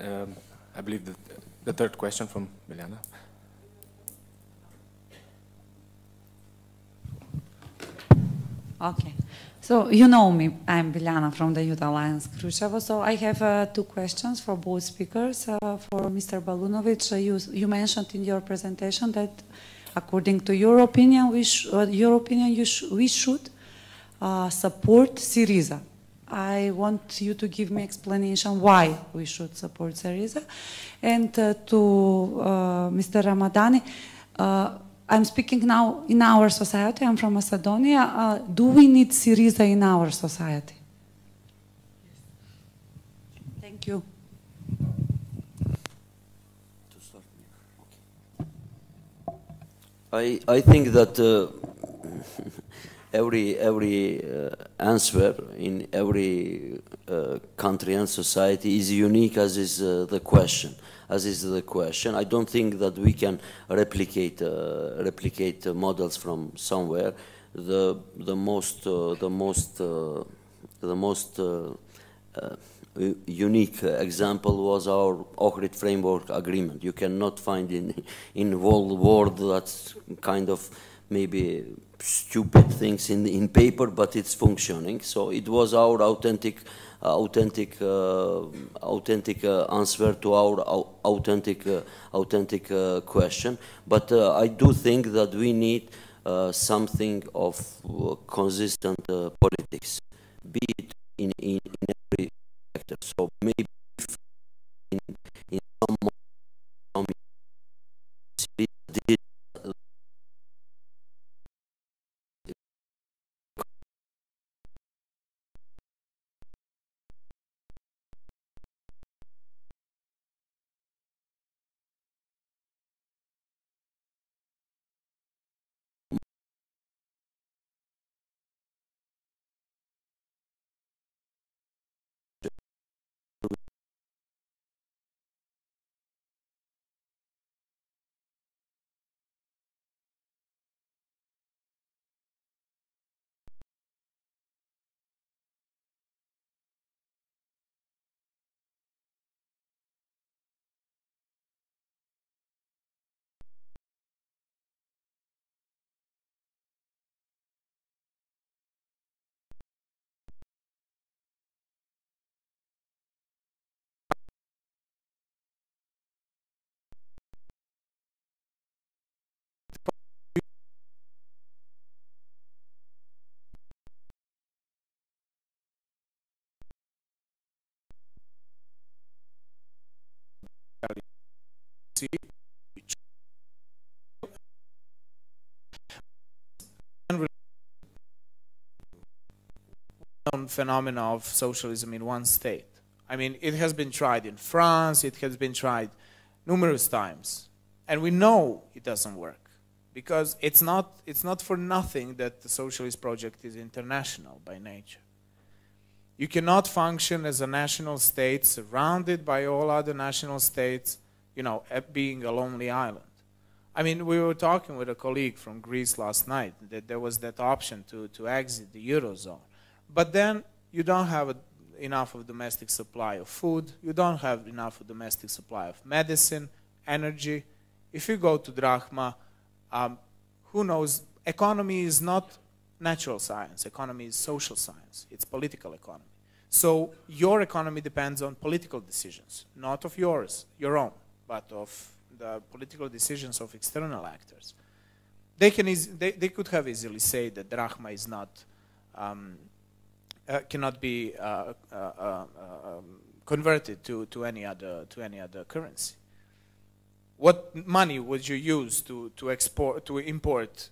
I believe that the third question from Biljana. Okay, so you know me, I'm Biljana from the Youth Alliance Krusevo. So I have two questions for both speakers. For Mr. Balunovic, you mentioned in your presentation that, according to your opinion, we should support Syriza. I want you to give me explanation why we should support Syriza. And to Mr. Ramadani, I'm speaking now in our society. I'm from Macedonia. Do we need Syriza in our society? Thank you. I think that every answer in every country and society is unique, as is the question. I don't think that we can replicate models from somewhere. The most unique example was our Ohrid Framework Agreement. You cannot find in whole world that kind of maybe stupid things in paper, but it's functioning. So it was our authentic answer to our authentic question. But I do think that we need something of consistent politics, be it in every sector. So maybe in some did phenomena of socialism in one state. I mean, it has been tried in France, it has been tried numerous times, and we know it doesn't work, because it's not for nothing that the socialist project is international by nature. You cannot function as a national state surrounded by all other national states, you know, being a lonely island. I mean, we were talking with a colleague from Greece last night that there was that option to exit the Eurozone. But then you don't have enough of domestic supply of food, you don't have enough of domestic supply of medicine, energy. If you go to drachma, who knows? Economy is not natural science. Economy is social science. It's political economy. So your economy depends on political decisions, not of yours, your own, but of the political decisions of external actors. They could have easily said that drachma is not cannot be converted to any other currency. What money would you use to import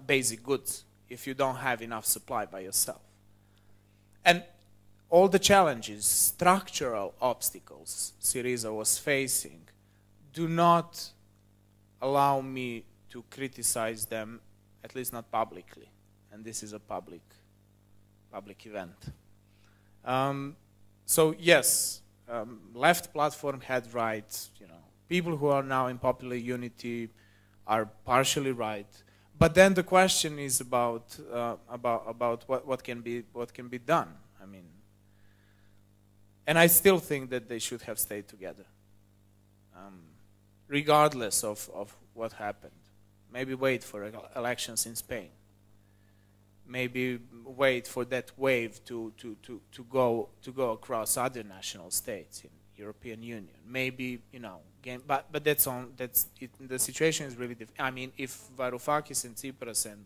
basic goods if you don't have enough supply by yourself? And all the challenges, structural obstacles Syriza was facing, do not allow me to criticize them, at least not publicly. And this is a public event. So yes, left platform had right. You know, people who are now in Popular Unity are partially right. But then the question is about what can be done. I mean, and I still think that they should have stayed together, regardless of what happened. Maybe wait for elections in Spain. Maybe wait for that wave to go across other national states in European Union. Maybe, you know, but that's it. The situation is really different. I mean, if Varoufakis and Tsipras and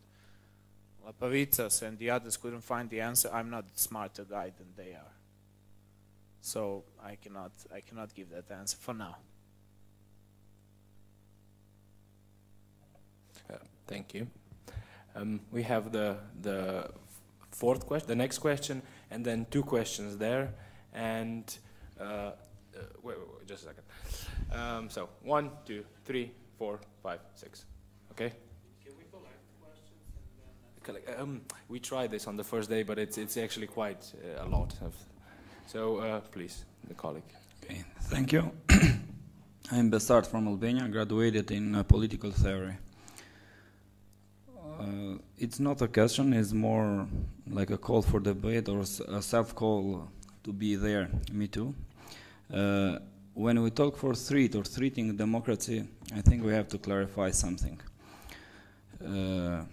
Lapavitsas and the others couldn't find the answer, I'm not a smarter guy than they are. So I cannot give that answer for now. Thank you. We have the fourth question, the next question, and then two questions there. And wait, just a second. So 1, 2, 3, 4, 5, 6. Okay. Can we collect questions and then? We tried this on the first day, but it's actually quite a lot. So please, the colleague. Okay. Thank you. I'm Besart from Albania, graduated in political theory. It's not a question, it's more like a call for debate or a self-call to be there, me too. When we talk for threat or threatening democracy, I think we have to clarify something. When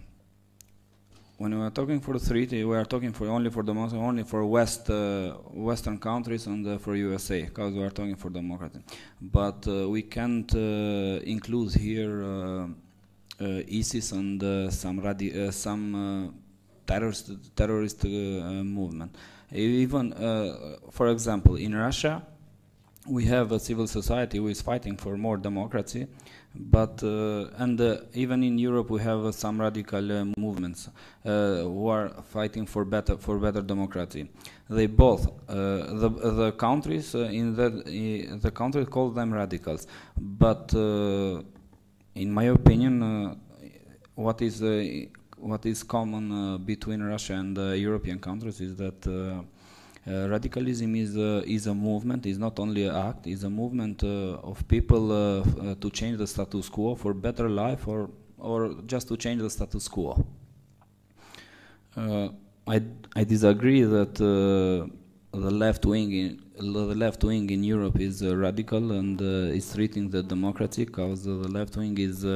we are talking for threat, we are talking for only for democracy, only for Western countries and for USA, because we are talking for democracy. But we can't include here ISIS and some terrorist movement. Even, for example, in Russia, we have a civil society who is fighting for more democracy, but even in Europe we have some radical movements who are fighting for better democracy. They both the countries the country call them radicals, but in my opinion, what is common between Russia and European countries is that radicalism is a movement, is not only an act, is a movement of people to change the status quo for better life or just to change the status quo. I disagree that the left wing in Europe is radical and is threatening the democracy, because the left wing is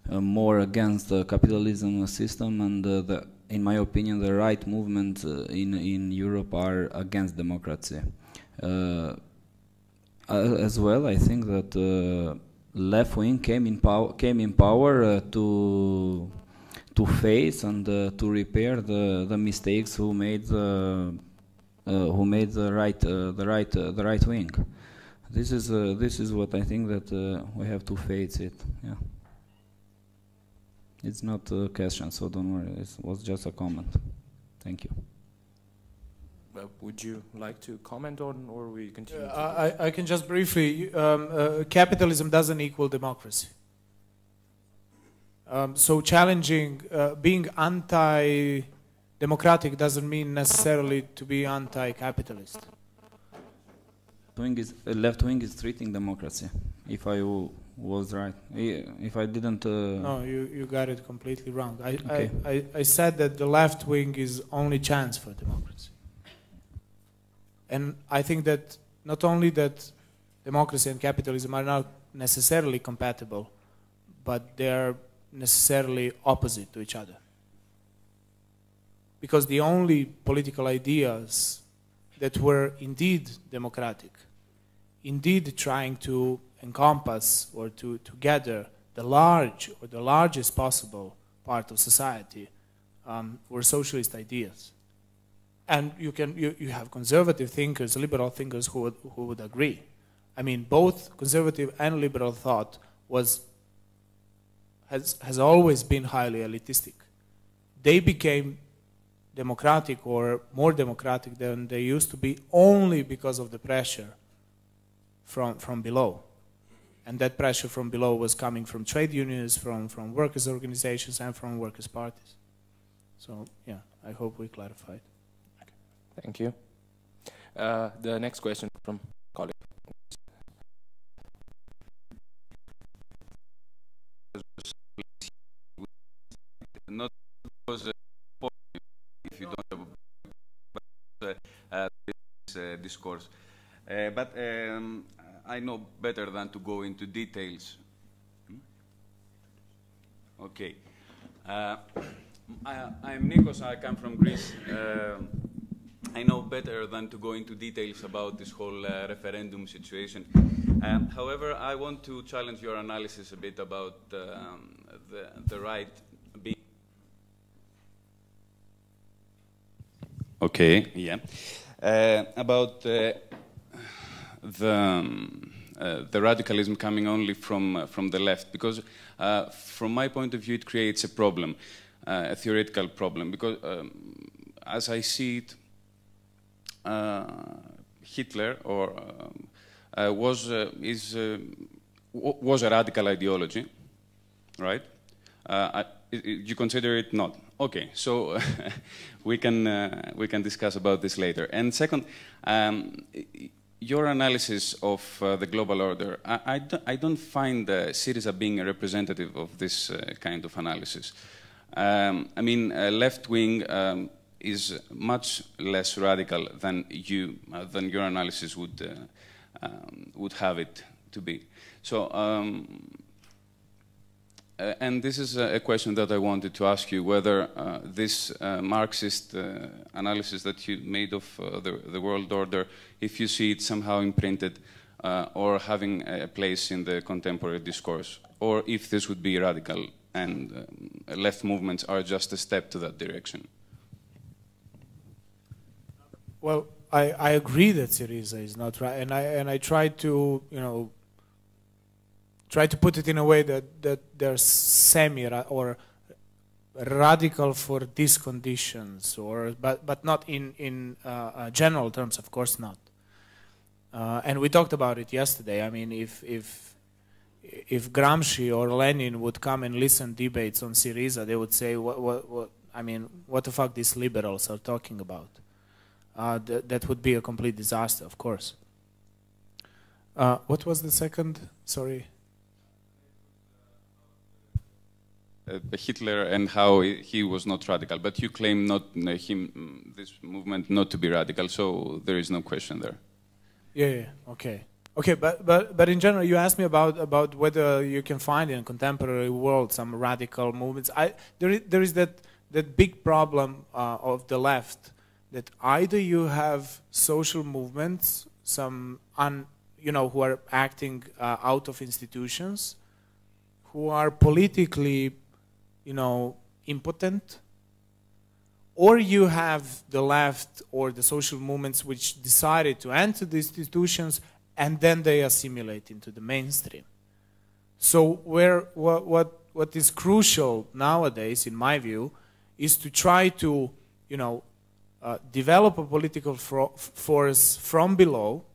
more against the capitalism system, and in my opinion the right movements in Europe are against democracy. As well, I think that left wing came in power to face and to repair the mistakes who made the right wing. This is what I think that we have to face it. Yeah. It's not a question, so don't worry. It was just a comment. Thank you. Would you like to comment on, or we continue? I can just briefly. Capitalism doesn't equal democracy. So challenging, being anti-democratic doesn't mean necessarily to be anti-capitalist. Left wing is treating democracy. If I was right, if I didn't. No, you got it completely wrong. Okay. I said that the left wing is only chance for democracy, and I think that not only that democracy and capitalism are not necessarily compatible, but they're necessarily opposite to each other. Because the only political ideas that were indeed democratic, indeed trying to encompass or to gather the large or the largest possible part of society, were socialist ideas. And you have conservative thinkers, liberal thinkers who would agree. I mean, both conservative and liberal thought has always been highly elitistic. They became democratic or more democratic than they used to be only because of the pressure from below. And that pressure from below was coming from trade unions, from workers' organizations, and from workers' parties. So, yeah, I hope we clarified. Okay. Thank you. The next question from colleague. Not because if you don't have this discourse, but I know better than to go into details. Okay. I'm Nikos, I come from Greece. I know better than to go into details about this whole referendum situation. However, I want to challenge your analysis a bit about the right being... Okay, yeah. About the radicalism coming only from the left, because from my point of view it creates a problem, a theoretical problem, because as I see it, Hitler was a radical ideology, right? You consider it not? Okay, so we can discuss about this later. And second, your analysis of the global order, I don't find Syriza being a representative of this kind of analysis. I mean, left wing is much less radical than your analysis would have it to be. So, and this is a question that I wanted to ask you, whether this Marxist analysis that you made of the world order, if you see it somehow imprinted or having a place in the contemporary discourse, or if this would be radical and left movements are just a step to that direction. Well, I agree that Syriza is not right, and I try to, try to put it in a way that they're semi or radical for these conditions, but not in general terms, of course not. And we talked about it yesterday. I mean, if Gramsci or Lenin would come and listen debates on Syriza, they would say, what the fuck these liberals are talking about? That would be a complete disaster, of course. What was the second? Sorry. Hitler and how he was not radical, but you claim this movement not to be radical, so there is no question there. Yeah, okay. Okay, but in general, you asked me about whether you can find in a contemporary world some radical movements. There is that big problem of the left, that either you have social movements, some who are acting out of institutions, who are politically, impotent, or you have the left or the social movements which decided to enter the institutions and then they assimilate into the mainstream. So what is crucial nowadays, in my view, is to try to, develop a political force from below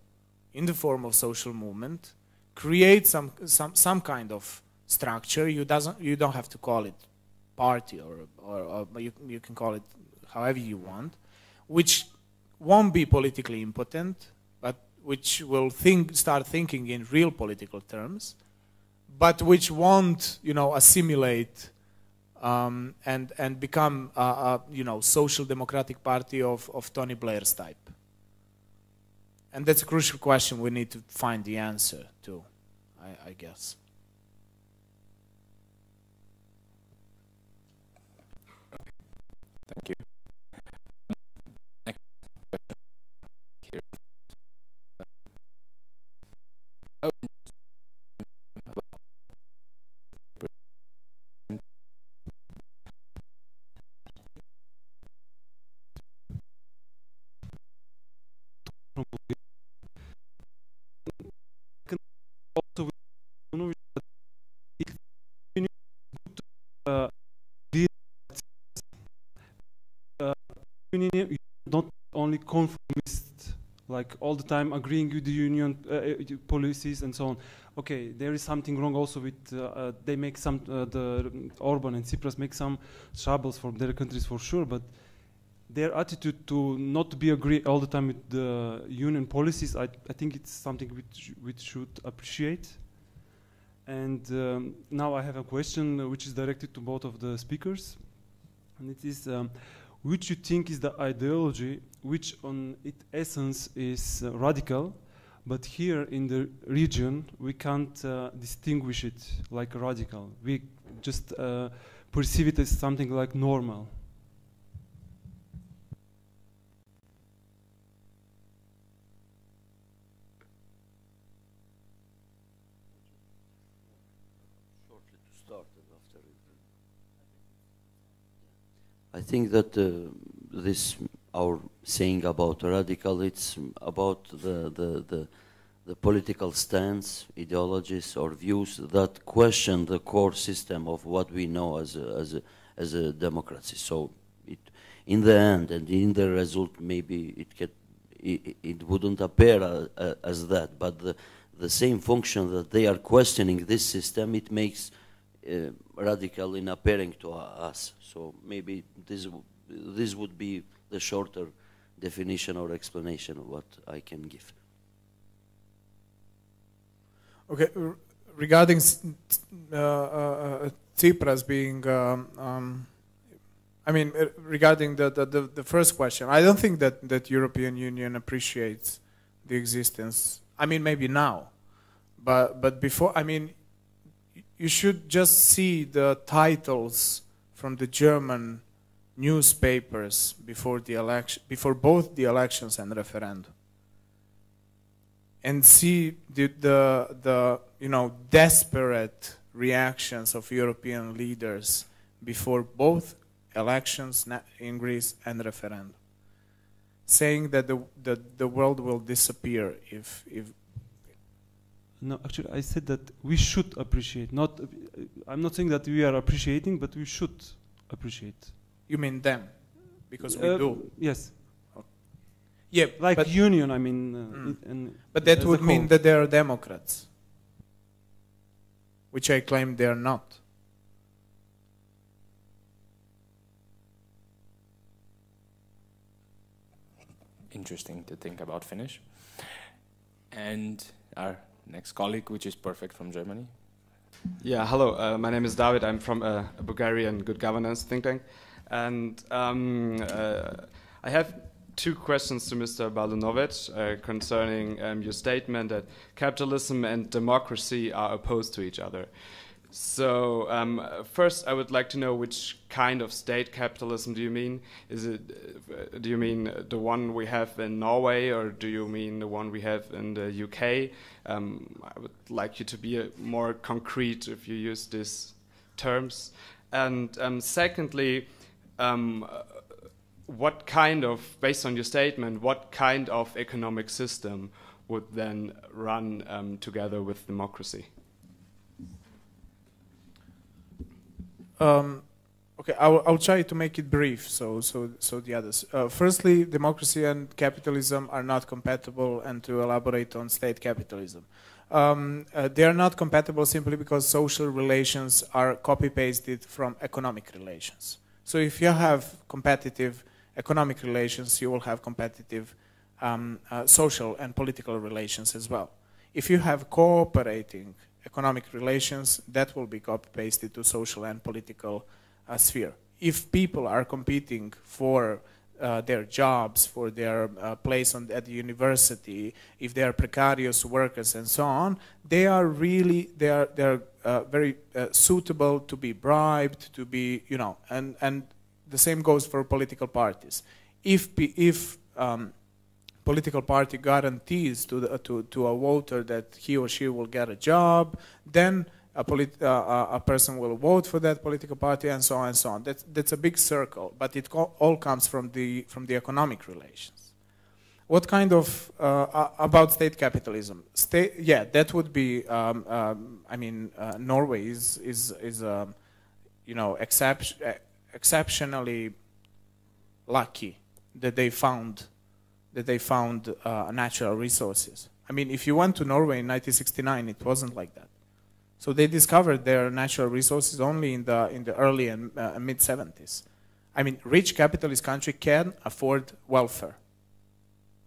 in the form of social movement, create some kind of structure. You don't have to call it party or you can call it however you want, which won't be politically impotent, but which will start thinking in real political terms, but which won't, assimilate and become a social democratic party of Tony Blair's type. And that's a crucial question we need to find the answer to, I guess. European Union, not only conformist, like all the time agreeing with the union policies and so on. Okay, there is something wrong also with, they make some, the Orban and Tsipras make some troubles for their countries for sure, but their attitude to not be agree all the time with the union policies, I think it's something which should appreciate. And now I have a question which is directed to both of the speakers, and it is, which you think is the ideology which on its essence is radical, but here in the region we can't distinguish it like radical. We just perceive it as something like normal. Shortly to start and after it. I think that this our saying about radical, it's about the political stance, ideologies or views that question the core system of what we know as a democracy. So in the end and in the result, maybe it wouldn't appear as that, but the same function that they are questioning this system, it makes radical in appearing to us. So maybe this would be the shorter definition or explanation of what I can give. Okay, regarding Tsipras being, I mean, regarding the first question, I don't think that European Union appreciates the existence. I mean, maybe now, but before, I mean, you should just see the titles from the German newspapers before the election, before both the elections and referendum, and see the you know, desperate reactions of European leaders before both elections in Greece and referendum, saying that the world will disappear if. No, actually, I said that we should appreciate. Not, I'm not saying that we are appreciating, but we should appreciate. You mean them, because we do. Yes. Okay. Yeah, like but union. I mean, but that would mean that they are Democrats, which I claim they are not. Interesting to think about Finnish. And our next colleague, which is perfect, from Germany. Yeah, hello. My name is David. I'm from a Bulgarian good governance think tank. And I have two questions to Mr. Balunovic concerning your statement that capitalism and democracy are opposed to each other. So first, I would like to know which kind of state capitalism do you mean? Is it? Do you mean the one we have in Norway, or do you mean the one we have in the UK? I would like you to be more concrete if you use these terms. And secondly, what kind of, based on your statement, what kind of economic system would then run together with democracy? Okay, I'll try to make it brief. So the others. Firstly, democracy and capitalism are not compatible, and to elaborate on state capitalism, they are not compatible simply because social relations are copy-pasted from economic relations. So if you have competitive economic relations, you will have competitive social and political relations as well. If you have cooperating economic relations, that will be copy-pasted to social and political sphere. If people are competing for their jobs, for their place at the university, if they are precarious workers and so on, they are really very suitable to be bribed, to be, you know, and the same goes for political parties. If political party guarantees to a voter that he or she will get a job, then a person will vote for that political party, and so on and so on. That's a big circle, but it all comes from the economic relations. What kind of about state capitalism? Yeah, that would be. I mean, Norway is you know, exceptionally lucky that they found natural resources. I mean, if you went to Norway in 1969, it wasn't like that. So they discovered their natural resources only in the early and mid 70s. I mean, rich capitalist country can afford welfare,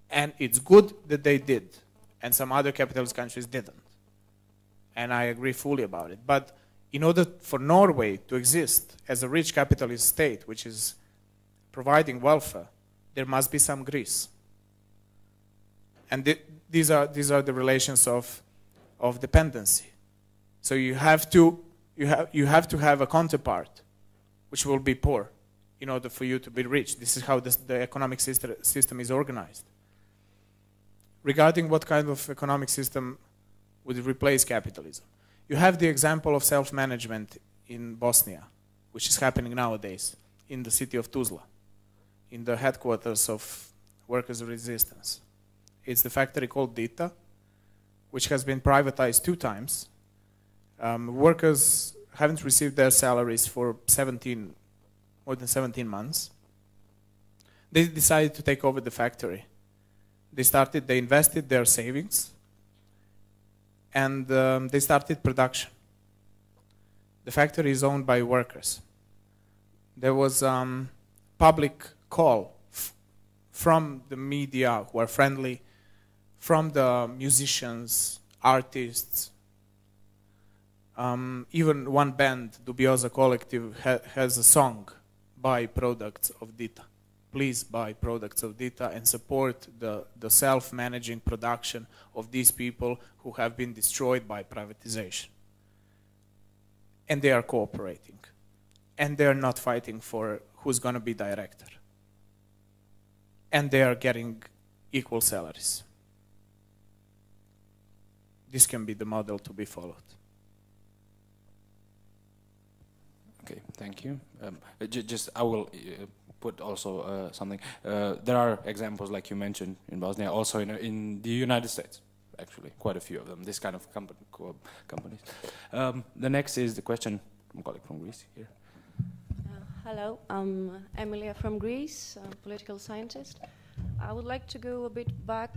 and it's good that they did, and some other capitalist countries didn't. And I agree fully about it. But in order for Norway to exist as a rich capitalist state, which is providing welfare, there must be some Greece. And these are the relations of dependency. So you have to have a counterpart, which will be poor, in order for you to be rich. This is how the economic system is organized. Regarding what kind of economic system would replace capitalism, you have the example of self-management in Bosnia, which is happening nowadays in the city of Tuzla, in the headquarters of Workers' Resistance. It's the factory called Dita, which has been privatized 2 times. Workers haven't received their salaries for more than 17 months. They decided to take over the factory. They invested their savings, and they started production. The factory is owned by workers. There was public call from the media who are friendly, from the musicians, artists. Even one band, Dubiosa Collective, has a song, "Buy products of Dita." Please buy products of Dita and support the self-managing production of these people who have been destroyed by privatization. And they are cooperating. And they are not fighting for who's going to be director. And they are getting equal salaries. This can be the model to be followed. Okay, thank you. I will put also something. There are examples, like you mentioned, in Bosnia, also in the United States, actually, quite a few of them, this kind of companies. The next is the question from a colleague from Greece here. Hello, I'm Emilia from Greece, I'm a political scientist. I would like to go a bit back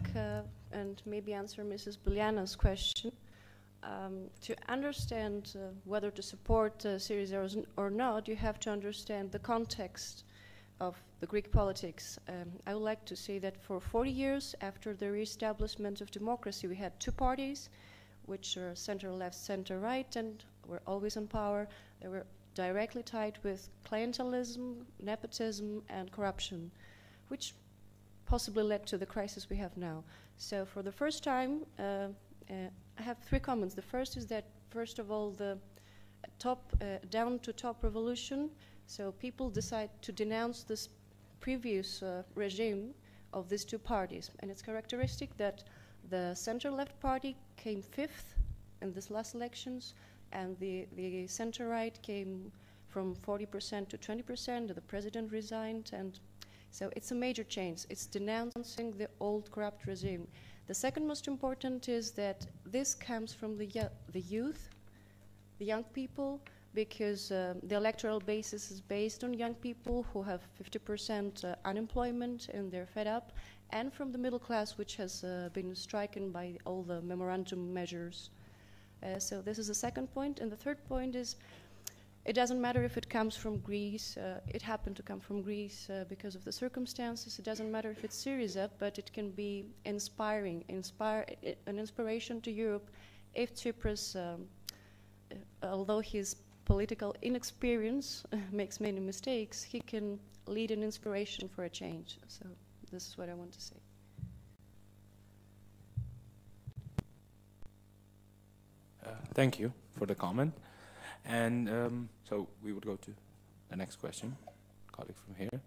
and maybe answer Mrs. Biljana's question. To understand whether to support Syriza or not, you have to understand the context of the Greek politics. I would like to say that for 40 years after the re-establishment of democracy, we had 2 parties, which are center-left, center-right, and were always in power. They were directly tied with clientelism, nepotism, and corruption, which possibly led to the crisis we have now. So for the first time, I have 3 comments. The first is that, first of all, the down-to-top revolution. So people decide to denounce this previous regime of these 2 parties. And it's characteristic that the center-left party came 5th in these last elections, and the center-right came from 40% to 20%. The president resigned, and so it's a major change. It's denouncing the old corrupt regime. The second most important is that this comes from the youth, the young people, because the electoral basis is based on young people who have 50% unemployment and they're fed up, and from the middle class, which has been stricken by all the memorandum measures. So this is the second point. And the third point is, it doesn't matter if it comes from Greece. It happened to come from Greece because of the circumstances. It doesn't matter if it's Syriza, but it can be inspiring, an inspiration to Europe if Tsipras, although his political inexperience makes many mistakes, he can lead an inspiration for a change. So this is what I want to say. Thank you for the comment. And so we would go to the next question, colleague from here.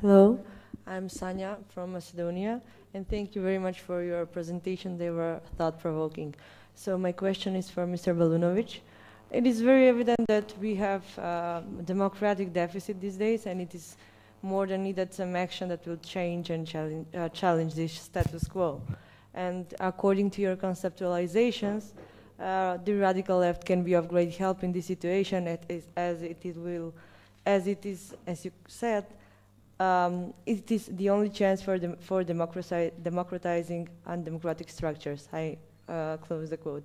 Hello, I'm Sanya from Macedonia, and thank you very much for your presentation. They were thought-provoking. So my question is for Mr. Balunovic. It is very evident that we have a democratic deficit these days, and it is more than needed some action that will change and challenge this status quo. And according to your conceptualizations, the radical left can be of great help in this situation, as you said, it is the only chance for democratizing undemocratic structures. I close the quote.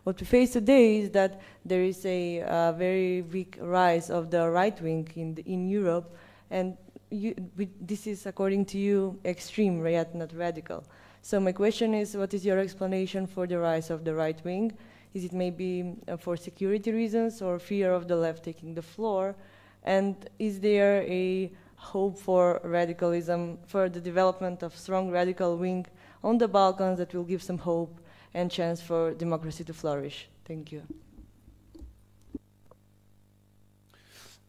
What we face today is that there is a very big rise of the right wing in Europe, and this is, according to you, extreme, yet not radical. So my question is, what is your explanation for the rise of the right wing? Is it maybe for security reasons or fear of the left taking the floor? And is there a hope for radicalism, for the development of strong radical wing on the Balkans that will give some hope and chance for democracy to flourish? Thank you.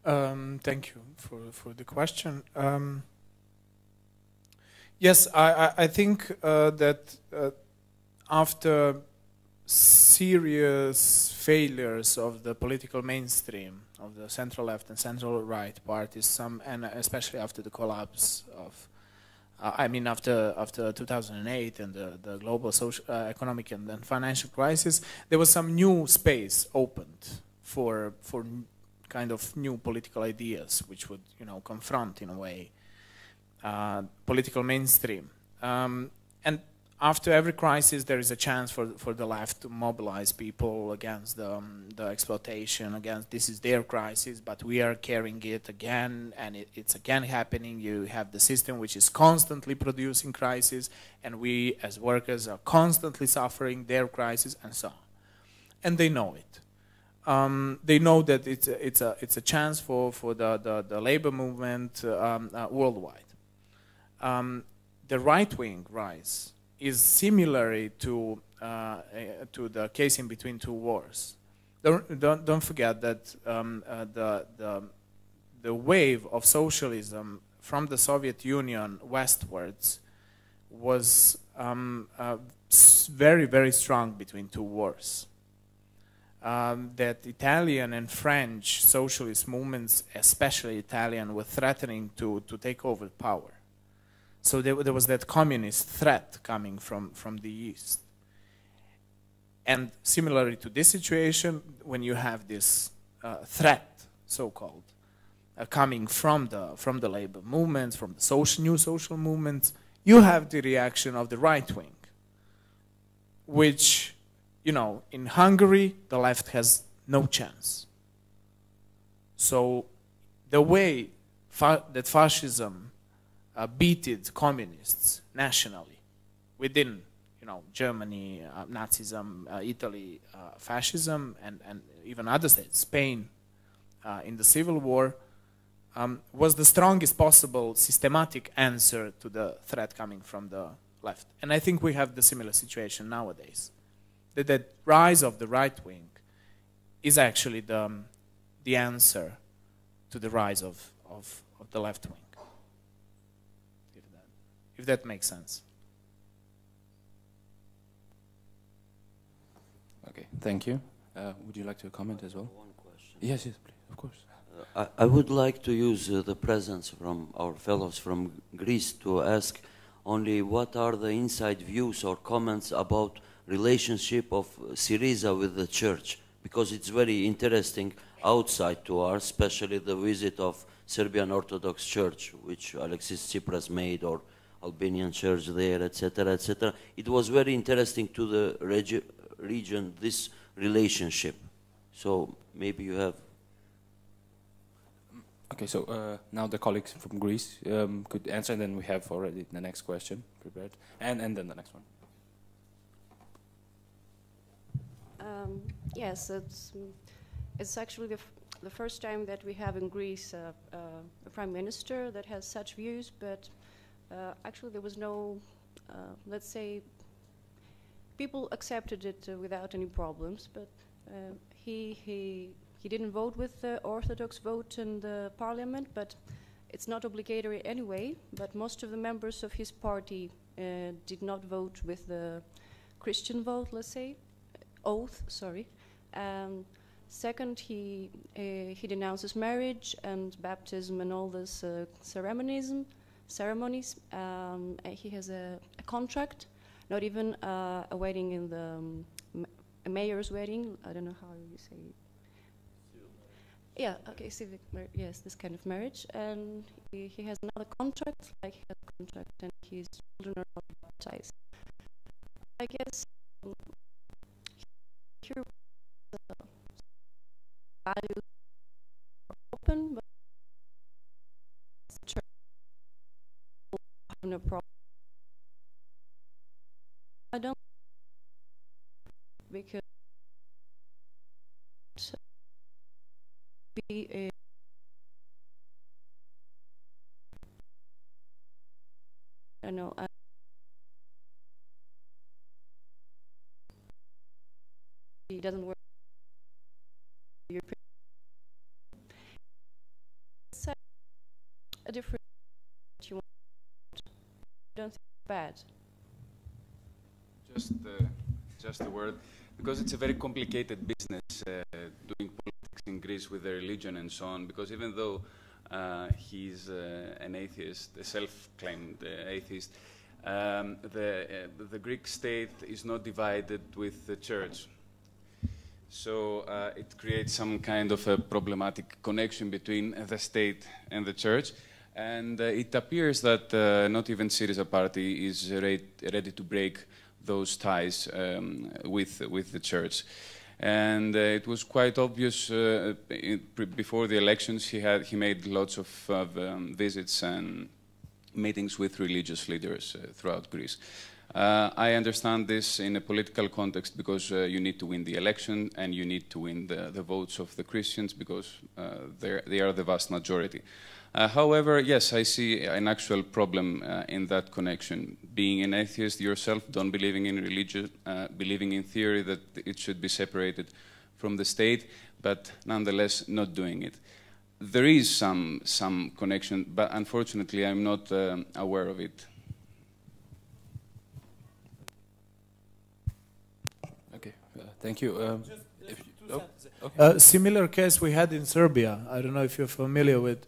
Thank you for the question. Yes, I think that after serious failures of the political mainstream of the central left and central right parties, and especially after the collapse of, after 2008 and the global social, economic and financial crisis, there was some new space opened for kind of new political ideas, which would, confront in a way political mainstream. And after every crisis, there is a chance for the left to mobilize people against the exploitation, against this is their crisis, but we are carrying it again, and it's again happening. You have the system which is constantly producing crises, and we as workers are constantly suffering their crisis, and so on. And they know it. They know that it's a chance for the labor movement worldwide. The right-wing rise is similar to the case in between two wars. Don't forget that the wave of socialism from the Soviet Union westwards was very, very strong between two wars. That Italian and French socialist movements, especially Italian, were threatening to take over power. So there was that communist threat coming from the East. And similarly to this situation, when you have this threat, so-called, coming from the labor movements, from the new social movements, you have the reaction of the right wing, which, in Hungary, the left has no chance. So the way that fascism beated communists nationally within, Germany, Nazism, Italy, fascism, and even other states, Spain, in the Civil War, was the strongest possible systematic answer to the threat coming from the left. And I think we have the similar situation nowadays. That rise of the right wing is actually the answer to the rise of the left wing. If that makes sense. Okay, thank you. Would you like to comment as well? One question. Yes, please, of course. I would like to use the presence from our fellows from Greece to ask only what are the inside views or comments about relationship of Syriza with the church, because it's very interesting outside to us, especially the visit of Serbian Orthodox Church, which Alexis Tsipras made, or Albanian church there, etc., etc. It was very interesting to the region, this relationship. So maybe you have... Okay, so now the colleagues from Greece could answer, and then we have already the next question prepared, and then the next one. Yes, it's actually the first time that we have in Greece a prime minister that has such views, but actually there was no, let's say, people accepted it without any problems, but he didn't vote with the Orthodox vote in the parliament, but it's not obligatory anyway, but most of the members of his party did not vote with the Christian vote, let's say, oath, sorry. Second, he denounces marriage and baptism and all this ceremonies. He has a contract, not even a wedding in the a mayor's wedding. I don't know how you say it. Yeah, okay, civic marriage, yes, this kind of marriage. And he has another contract, like he has a contract, and his children are not baptized. I guess here values are open, but the church have no problem. I don't, because be a I don't know. It doesn't work. European. It's a different. You want. I don't think it's bad. Just a word, because it's a very complicated business doing politics in Greece with the religion and so on. Because even though he's an atheist, a self-claimed atheist, the Greek state is not divided with the church. So it creates some kind of a problematic connection between the state and the church. And it appears that not even Syriza party is ready to break those ties with the church. And it was quite obvious before the elections. He made lots of visits and meetings with religious leaders throughout Greece. I understand this in a political context because you need to win the election and you need to win the votes of the Christians because they are the vast majority. However, yes, I see an actual problem in that connection. Being an atheist yourself, don't believing in religion, believing in theory that it should be separated from the state, but nonetheless not doing it. There is some connection, but unfortunately I'm not aware of it. Okay, thank you. Similar case we had in Serbia. I don't know if you're familiar with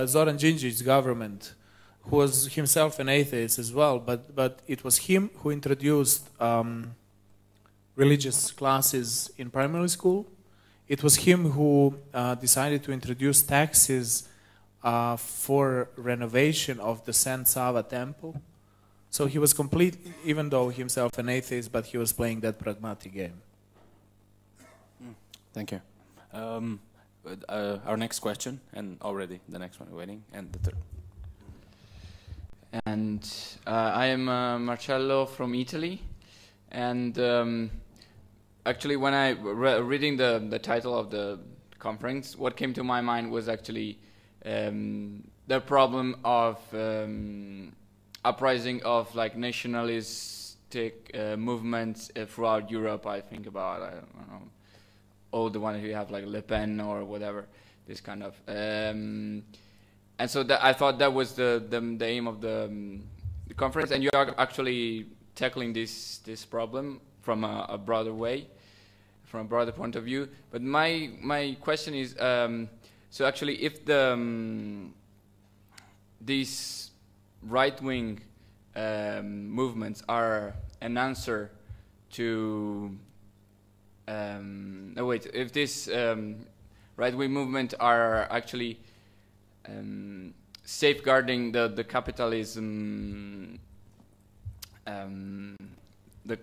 Zoran Đinđić's government, who was himself an atheist as well, but it was him who introduced religious classes in primary school. It was him who decided to introduce taxes for renovation of the Saint Sava temple. So he was even though himself an atheist, but he was playing that pragmatic game. Thank you. Our next question, and already the next one waiting, and the third. And I am Marcello from Italy, and actually when I reading the title of the conference, what came to my mind was actually the problem of uprising of like nationalistic movements throughout Europe. I think about, I don't know, all the ones you have like Le Pen or whatever, this kind of. And so I thought that was the aim of the conference, and you are actually tackling this problem from a broader way, from a broader point of view. But my question is, so actually, if these right-wing movements are an answer to if this right-wing movement are actually safeguarding the capitalism,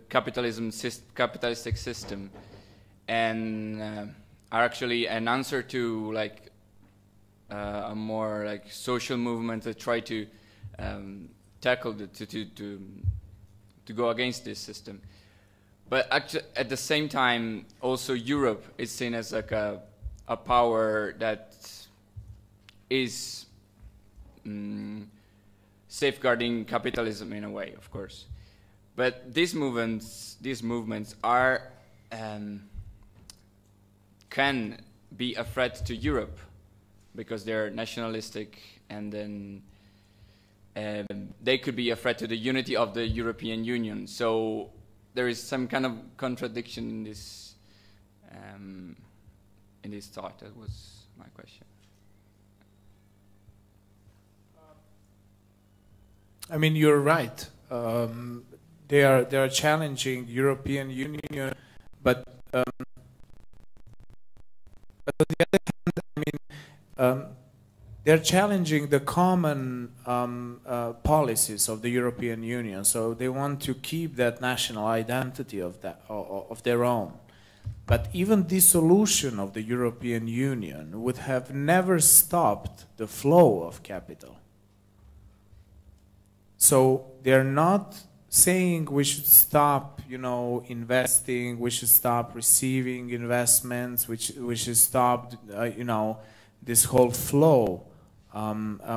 capitalistic system, and are actually an answer to like a more like social movement that try to tackle to go against this system. But actually, at the same time, also Europe is seen as like a power that is safeguarding capitalism in a way, of course. But these movements are can be a threat to Europe because they're nationalistic, and then they could be a threat to the unity of the European Union. So there is some kind of contradiction in this thought. That was my question. I mean, you're right. They are challenging European Union, but but on the other hand, I mean, they're challenging the common policies of the European Union. So they want to keep that national identity of their own. But even dissolution of the European Union would have never stopped the flow of capital. So they're not saying we should stop, you know, investing, we should stop receiving investments, we should stop, you know, this whole flow,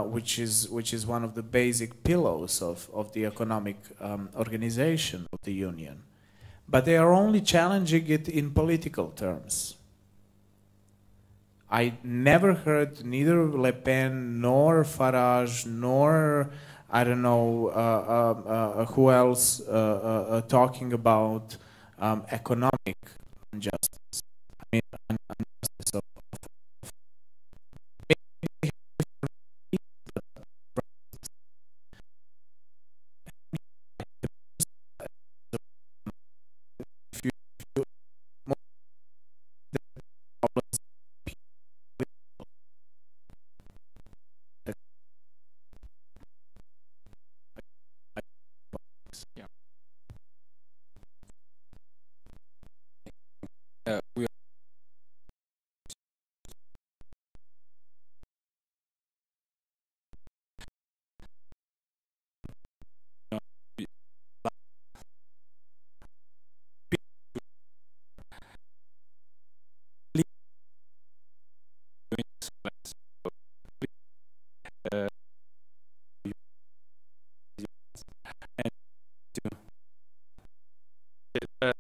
which is one of the basic pillars of the economic organization of the Union. But they are only challenging it in political terms. I never heard neither Le Pen nor Farage nor I don't know who else talking about economic injustice. I mean, injustice of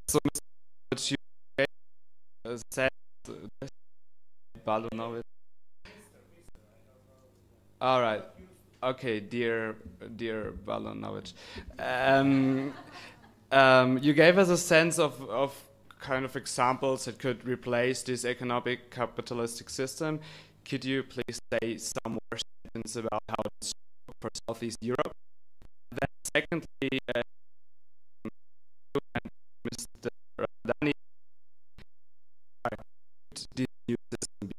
so, Mr. You said Balunovic. All right. Okay, dear Balunovic. You gave us a sense of kind of examples that could replace this economic capitalistic system. Could you please say some more sentences about how it's for Southeast Europe? Then secondly, Mr. Ramadani, this new system.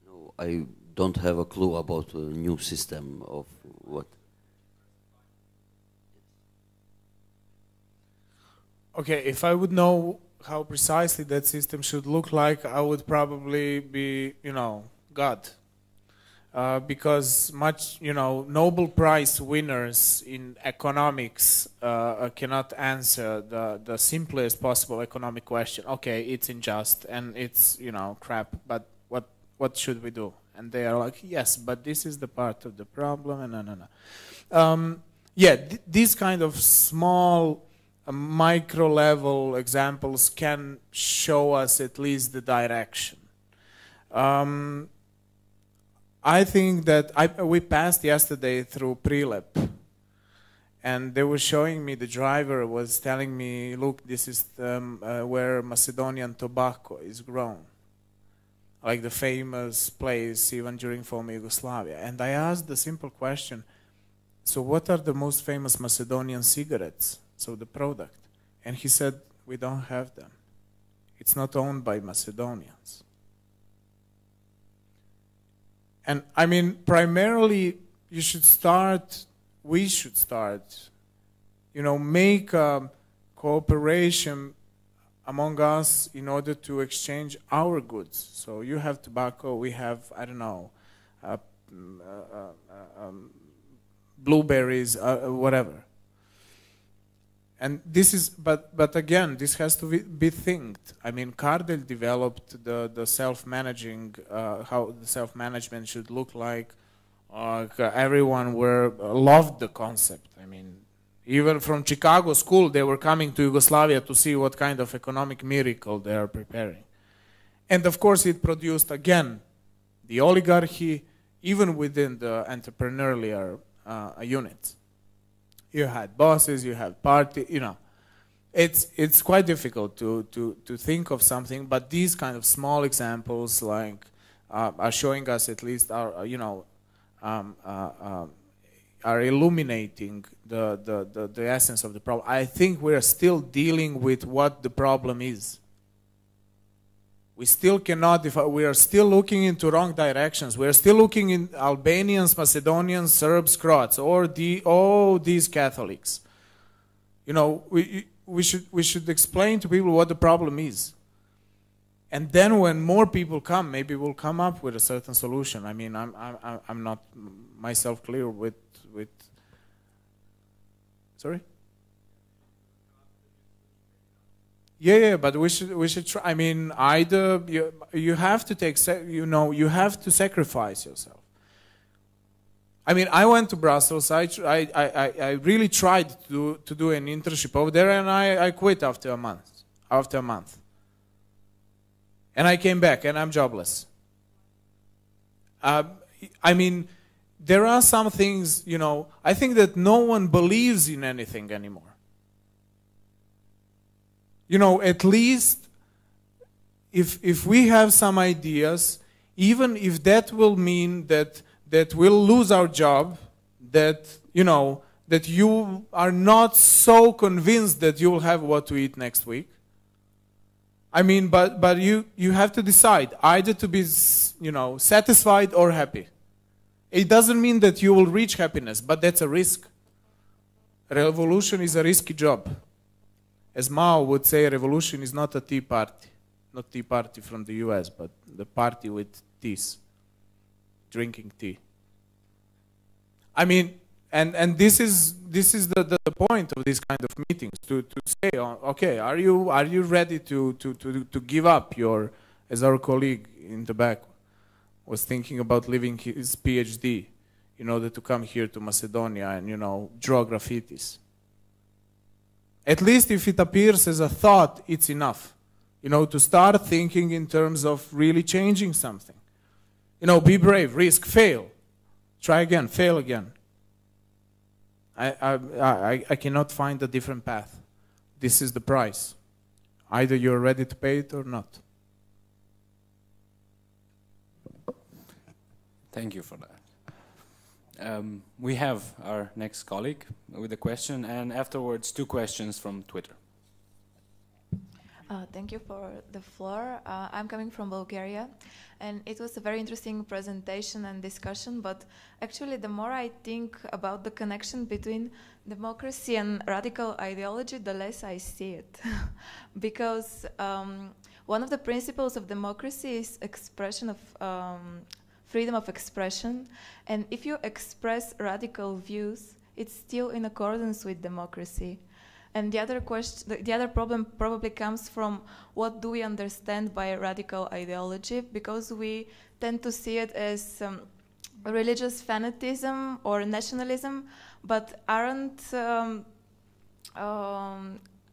No, I don't have a clue about a new system of what. Okay, if I would know how precisely that system should look like, I would probably be, you know, God. Because much, you know, Nobel Prize winners in economics cannot answer the simplest possible economic question. Okay, it's unjust and it's, you know, crap, but what should we do? And they are like, yes, but this is the part of the problem, and no. Yeah, these kind of small micro level examples can show us at least the direction. I think that we passed yesterday through Prilep, and they were showing me, the driver was telling me, look, this is where Macedonian tobacco is grown, like the famous place even during former Yugoslavia. And I asked the simple question, so what are the most famous Macedonian cigarettes, so the product? And he said, we don't have them. It's not owned by Macedonians. And I mean, primarily, we should start, you know, make a cooperation among us in order to exchange our goods. So you have tobacco, we have, I don't know, blueberries, whatever. And this is, but again, this has to be thinked. I mean, Kardel developed the self-managing, how the self-management should look like. Everyone loved the concept. I mean, even from Chicago school, they were coming to Yugoslavia to see what kind of economic miracle they are preparing. And of course, it produced, again, the oligarchy, even within the entrepreneurial units. You had bosses, you had party, you know. It's quite difficult to think of something, but these kind of small examples like are showing us at least our, you know, are illuminating the essence of the problem. I think we are still dealing with what the problem is. We still cannot, we are still looking into wrong directions. We are still looking in Albanians, Macedonians, Serbs, Croats, or all these Catholics. You know, we should explain to people what the problem is. And then when more people come, maybe we'll come up with a certain solution. I mean, I'm not myself clear with sorry? Yeah, but we should try. I mean, either you have to take, you have to sacrifice yourself. I mean, I went to Brussels. I really tried to do an internship over there, and I quit after a month. And I came back, and I'm jobless. I mean, there are some things, you know, I think that no one believes in anything anymore. You know, at least if we have some ideas, even if that will mean that we'll lose our job, that, you know, that you are not so convinced that you'll have what to eat next week. I mean, but you have to decide either to be, you know, satisfied or happy. It doesn't mean that you will reach happiness, but that's a risk. Revolution is a risky job. As Mao would say, revolution is not a tea party. Not tea party from the US, but the party with teas. Drinking tea. I mean, and this is the point of these kind of meetings, to say, okay, are you ready to give up your, as our colleague in the back was thinking about leaving his PhD in order to come here to Macedonia and, you know, draw graffitis. At least if it appears as a thought, it's enough. You know, to start thinking in terms of really changing something. You know, be brave, risk, fail. Try again, fail again. I cannot find a different path. This is the price. Either you're ready to pay it or not. Thank you for that. We have our next colleague with a question, and afterwards 2 questions from Twitter. Thank you for the floor. I'm coming from Bulgaria, and it was a very interesting presentation and discussion, but actually the more I think about the connection between democracy and radical ideology, the less I see it. Because one of the principles of democracy is expression of freedom of expression, and if you express radical views, it's still in accordance with democracy. And the other question, the other problem probably comes from what do we understand by radical ideology, because we tend to see it as religious fanaticism or nationalism, but aren't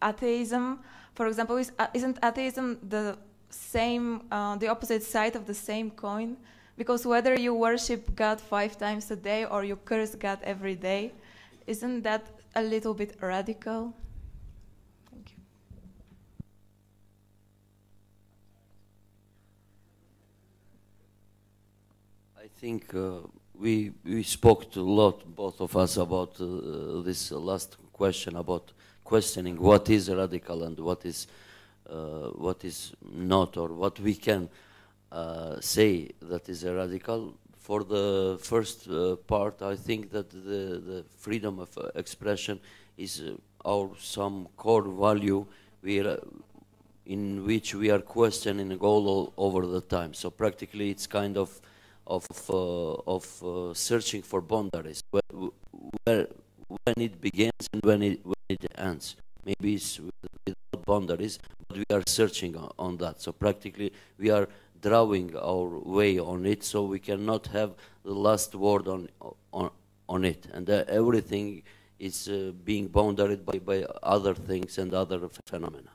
atheism, for example, isn't atheism the same, the opposite side of the same coin? Because whether you worship God 5 times a day or you curse God every day, isn't that a little bit radical? Thank you. I think we spoke a lot, both of us, about this last question about questioning what is radical and what is not, or what we can say that is a radical. For the first part, I think that the freedom of expression is some core value in which we are questioning all over the time. So practically, it's kind of searching for boundaries, when it begins and when it ends. Maybe it's without boundaries, but we are searching on that. So practically, we are drawing our way on it, so we cannot have the last word on it, and everything is being boundaried by other things and other phenomena.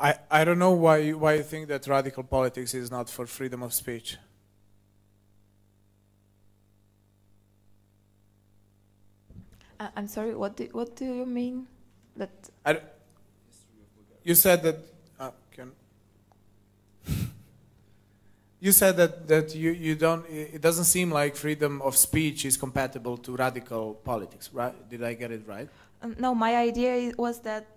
I don't know why you think that radical politics is not for freedom of speech. I'm sorry. What do you mean? That you said that. You said that you don't. It doesn't seem like freedom of speech is compatible to radical politics, right? Did I get it right? No, my idea was that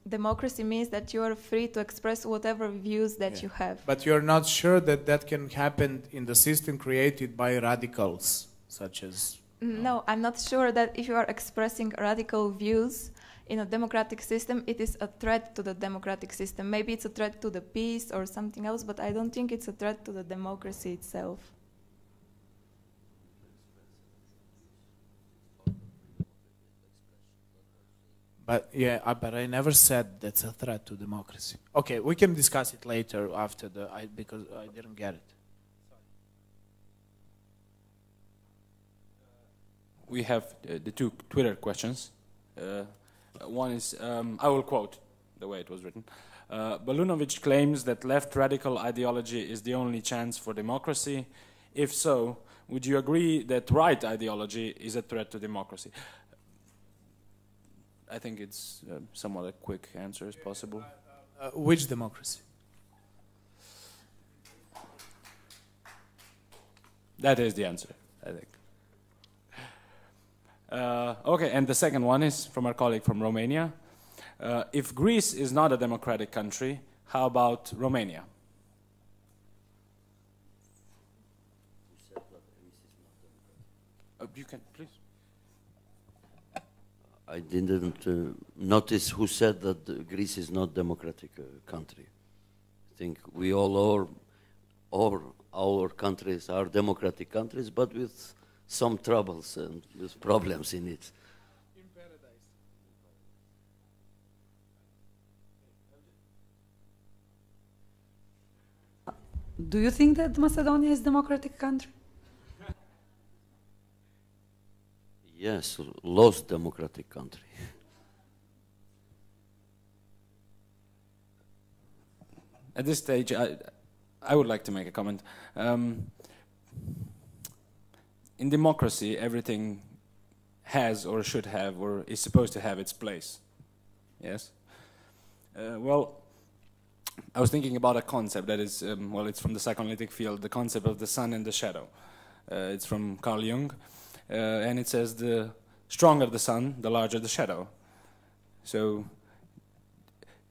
democracy means that you are free to express whatever views that you have. But you're not sure that that can happen in the system created by radicals, such as... No, I'm not sure that if you are expressing radical views in a democratic system, it is a threat to the democratic system. Maybe it's a threat to the peace or something else, but I don't think it's a threat to the democracy itself. But yeah, but I never said that's a threat to democracy. Okay, we can discuss it later after because I didn't get it. We have the two Twitter questions. One is, I will quote the way it was written. Balunovic claims that left radical ideology is the only chance for democracy. If so, would you agree that right ideology is a threat to democracy? I think it's somewhat a quick answer as possible. Which democracy? That is the answer, I think. Okay, and the second one is from our colleague from Romania. If Greece is not a democratic country, how about Romania? You can, please. I didn't notice who said that Greece is not a democratic country. I think we all our countries are democratic countries, but with some troubles and with problems in it. In paradise. Do you think that Macedonia is a democratic country? Yes, lost democratic country. At this stage, I would like to make a comment. In democracy, everything has or should have or is supposed to have its place. Yes? Well, I was thinking about a concept that is, well, it's from the psychoanalytic field, the concept of the sun and the shadow. It's from Carl Jung. And it says the stronger the sun, the larger the shadow. So,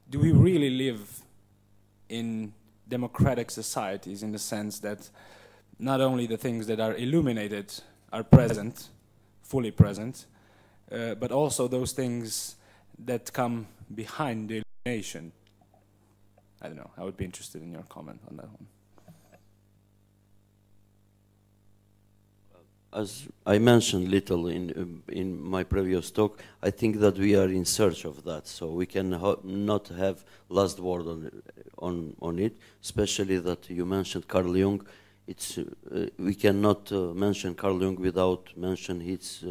do we really live in democratic societies in the sense that not only the things that are illuminated are present, fully present, but also those things that come behind the illumination? I don't know, I would be interested in your comment on that one. As I mentioned little in my previous talk, I think that we are in search of that, so we can not have last word on it. Especially that you mentioned Carl Jung. It's we cannot mention Carl Jung without mentioning his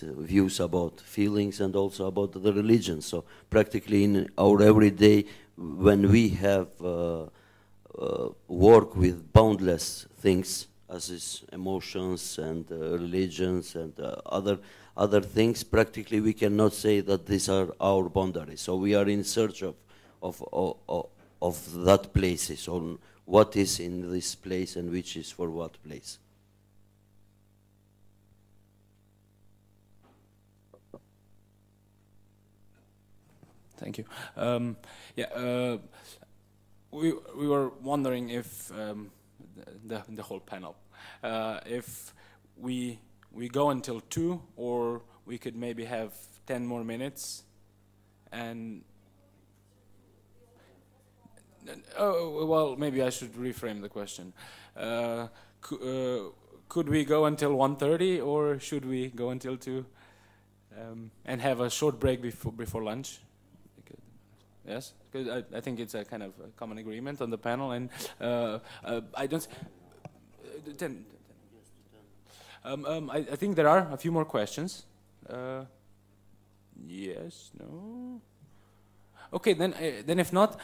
views about feelings and also about the religion. So practically in our everyday, when we have work with boundless things, as is emotions and religions and other things, practically we cannot say that these are our boundaries. So we are in search of that places, on what is in this place and which is for what place. Thank you. We were wondering if the whole panel, if we go until 2, or we could maybe have 10 more minutes, and well, maybe I should reframe the question. Could we go until 1:30, or should we go until 2 and have a short break before lunch? Yes, because I think it's a kind of a common agreement on the panel, and I don't. 10. I think there are a few more questions. Yes, no. Okay, then if not,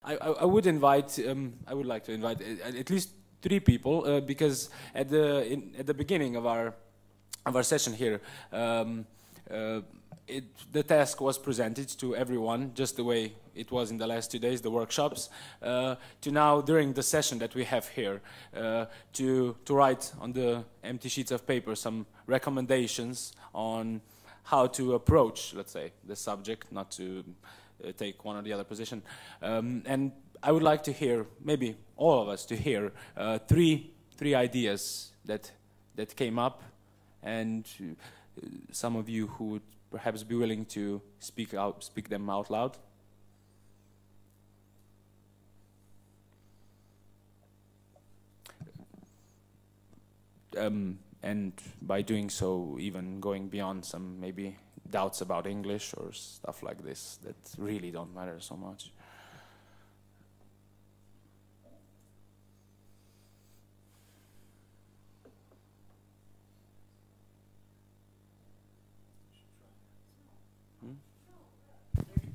I would invite. I would like to invite at least 3 people because at the beginning of our session here. The task was presented to everyone just the way it was in the last 2 days, the workshops, to now during the session that we have here, to write on the empty sheets of paper some recommendations on how to approach, let's say, the subject, not to take one or the other position. And I would like to hear, maybe all of us, to hear three ideas that came up, and some of you who would perhaps be willing to speak them out loud. And by doing so, even going beyond some maybe doubts about English or stuff like this that really don't matter so much.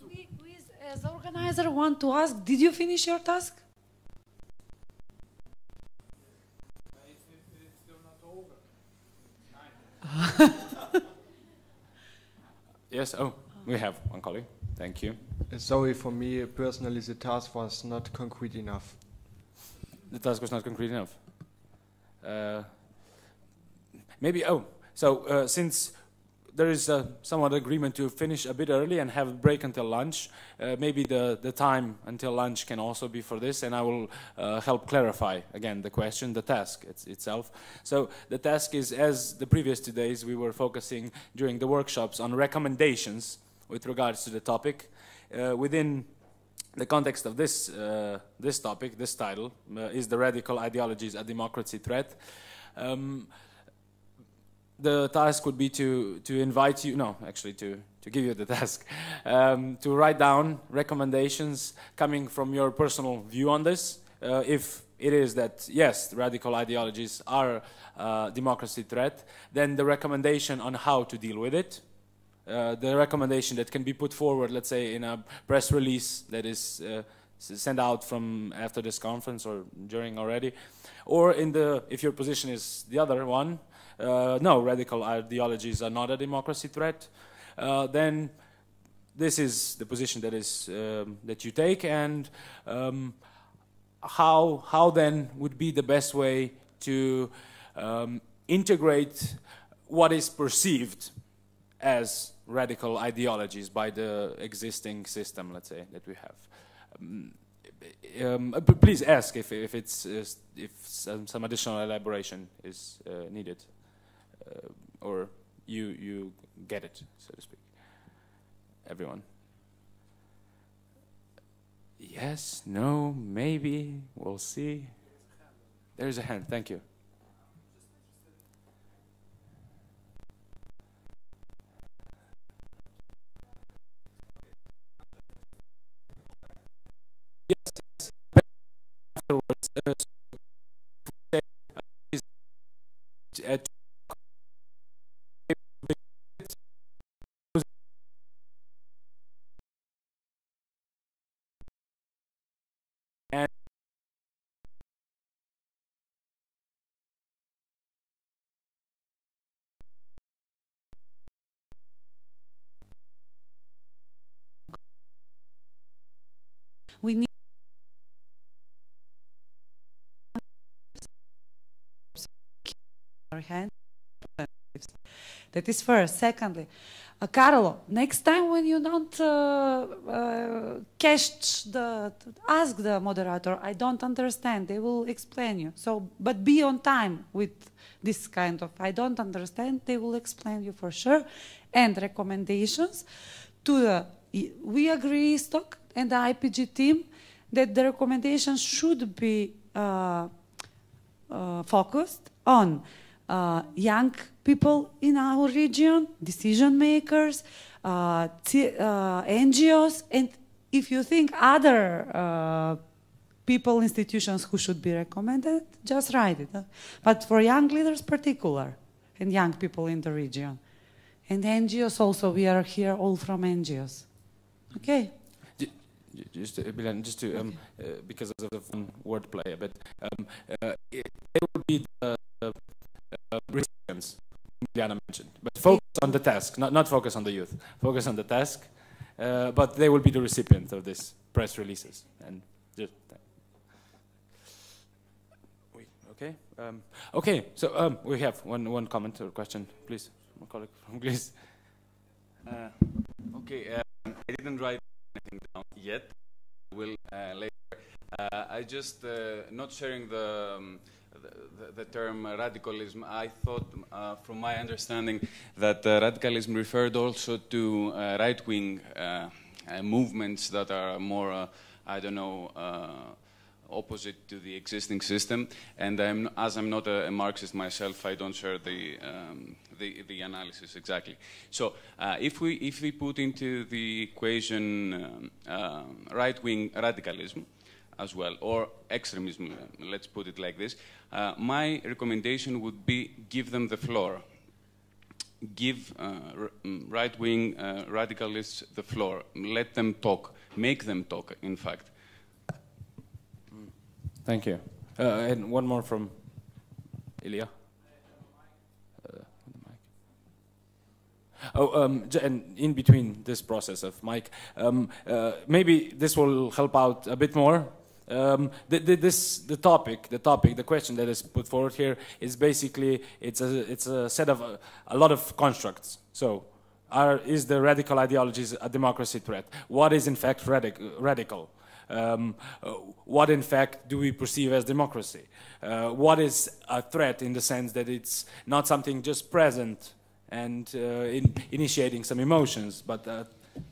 We, as organizer, want to ask, did you finish your task? Yes, oh, we have one colleague. Thank you. Sorry, for me personally, the task was not concrete enough. The task was not concrete enough. Maybe, oh, so since there is somewhat agreement to finish a bit early and have a break until lunch, maybe the time until lunch can also be for this, and I will help clarify again the question, the task itself. So the task is, as the previous 2 days, we were focusing during the workshops on recommendations with regards to the topic. Within the context of this this topic, this title, is the radical ideologies a democracy threat? The task would be to invite you, no, actually to give you the task, to write down recommendations coming from your personal view on this. If it is that, yes, radical ideologies are a democracy threat, then the recommendation on how to deal with it, the recommendation that can be put forward, let's say, in a press release that is sent out from after this conference or during already, or in the, if your position is the other one, no, radical ideologies are not a democracy threat, then this is the position that is that you take, and how then would be the best way to integrate what is perceived as radical ideologies by the existing system, let's say, that we have. Please ask if some additional elaboration is needed, or you get it, so to speak. Everyone. Yes, no, maybe, we'll see. There's a hand, thank you. Yes, afterwards, and we need our hand. That is first. Secondly, Carlo, next time when you don't ask the moderator, I don't understand, they will explain you. So, but be on time with this kind of, I don't understand, they will explain you for sure. And recommendations to the, we agree, Stock and the IPG team, that the recommendations should be focused on young people in our region, decision makers, NGOs, and if you think other people, institutions who should be recommended, just write it. But for young leaders particular, and young people in the region. And NGOs also, we are here all from NGOs. Okay? Just to, because of the fun wordplay a bit, it will be the recipients Diana mentioned, but focus on the task, not focus on the youth. Focus on the task, but they will be the recipient of this press releases. And just okay, okay. So we have one comment or question, please, my colleague from Greece. Okay, I didn't write anything down yet. I will later. I just not sharing the term radicalism. I thought, from my understanding, that radicalism referred also to right-wing movements that are more, I don't know, opposite to the existing system. And as I'm not a Marxist myself, I don't share the analysis exactly. So if we put into the equation right-wing radicalism as well, or extremism, let's put it like this, my recommendation would be give them the floor. Give right-wing radicalists the floor. Let them talk. Make them talk, in fact. Thank you. And one more from Ilya. And in between this process of Mike, maybe this will help out a bit more. The question that is put forward here is basically it's a set of a lot of constructs. So, is the radical ideologies a democracy threat? What is in fact radical? What in fact do we perceive as democracy? What is a threat in the sense that it's not something just present and initiating some emotions, but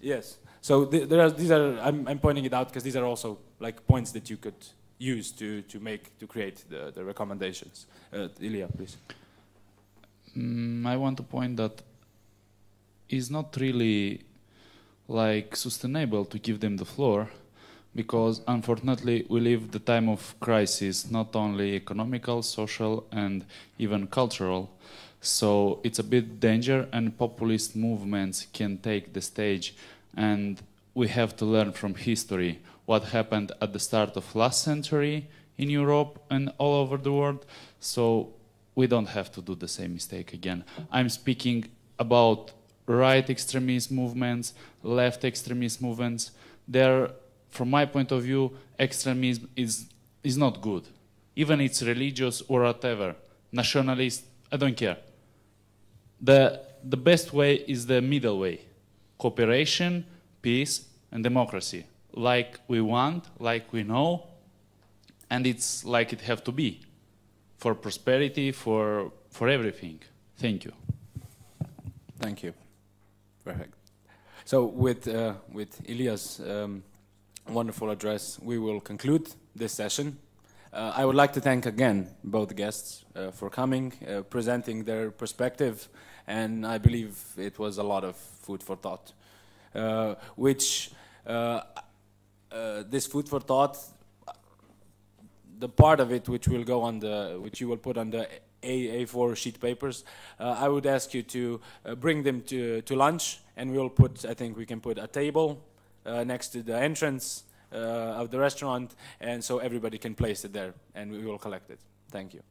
yes. So these are I'm pointing it out because these are also like points that you could use to create the recommendations. Ilya, please. I want to point that it's not really like sustainable to give them the floor, because unfortunately we live the time of crisis, not only economical, social, and even cultural. So it's a bit danger, and populist movements can take the stage. And we have to learn from history what happened at the start of last century in Europe and all over the world. So we don't have to do the same mistake again. I'm speaking about right extremist movements, left extremist movements. They're, from my point of view, extremism is not good. Even it's religious or whatever, nationalist, I don't care. The best way is the middle way. Cooperation, peace, and democracy. Like we want, like we know, and it's like it have to be. For prosperity, for everything. Thank you. Thank you. Perfect. So with Ilya's wonderful address, we will conclude this session. I would like to thank again both guests for coming, presenting their perspective, and I believe it was a lot of food for thought. This food for thought, the part of it which will go on which you will put on the A4 sheet papers, I would ask you to bring them to lunch, and we'll put, I think we can put a table next to the entrance of the restaurant, and so everybody can place it there, and we will collect it. Thank you.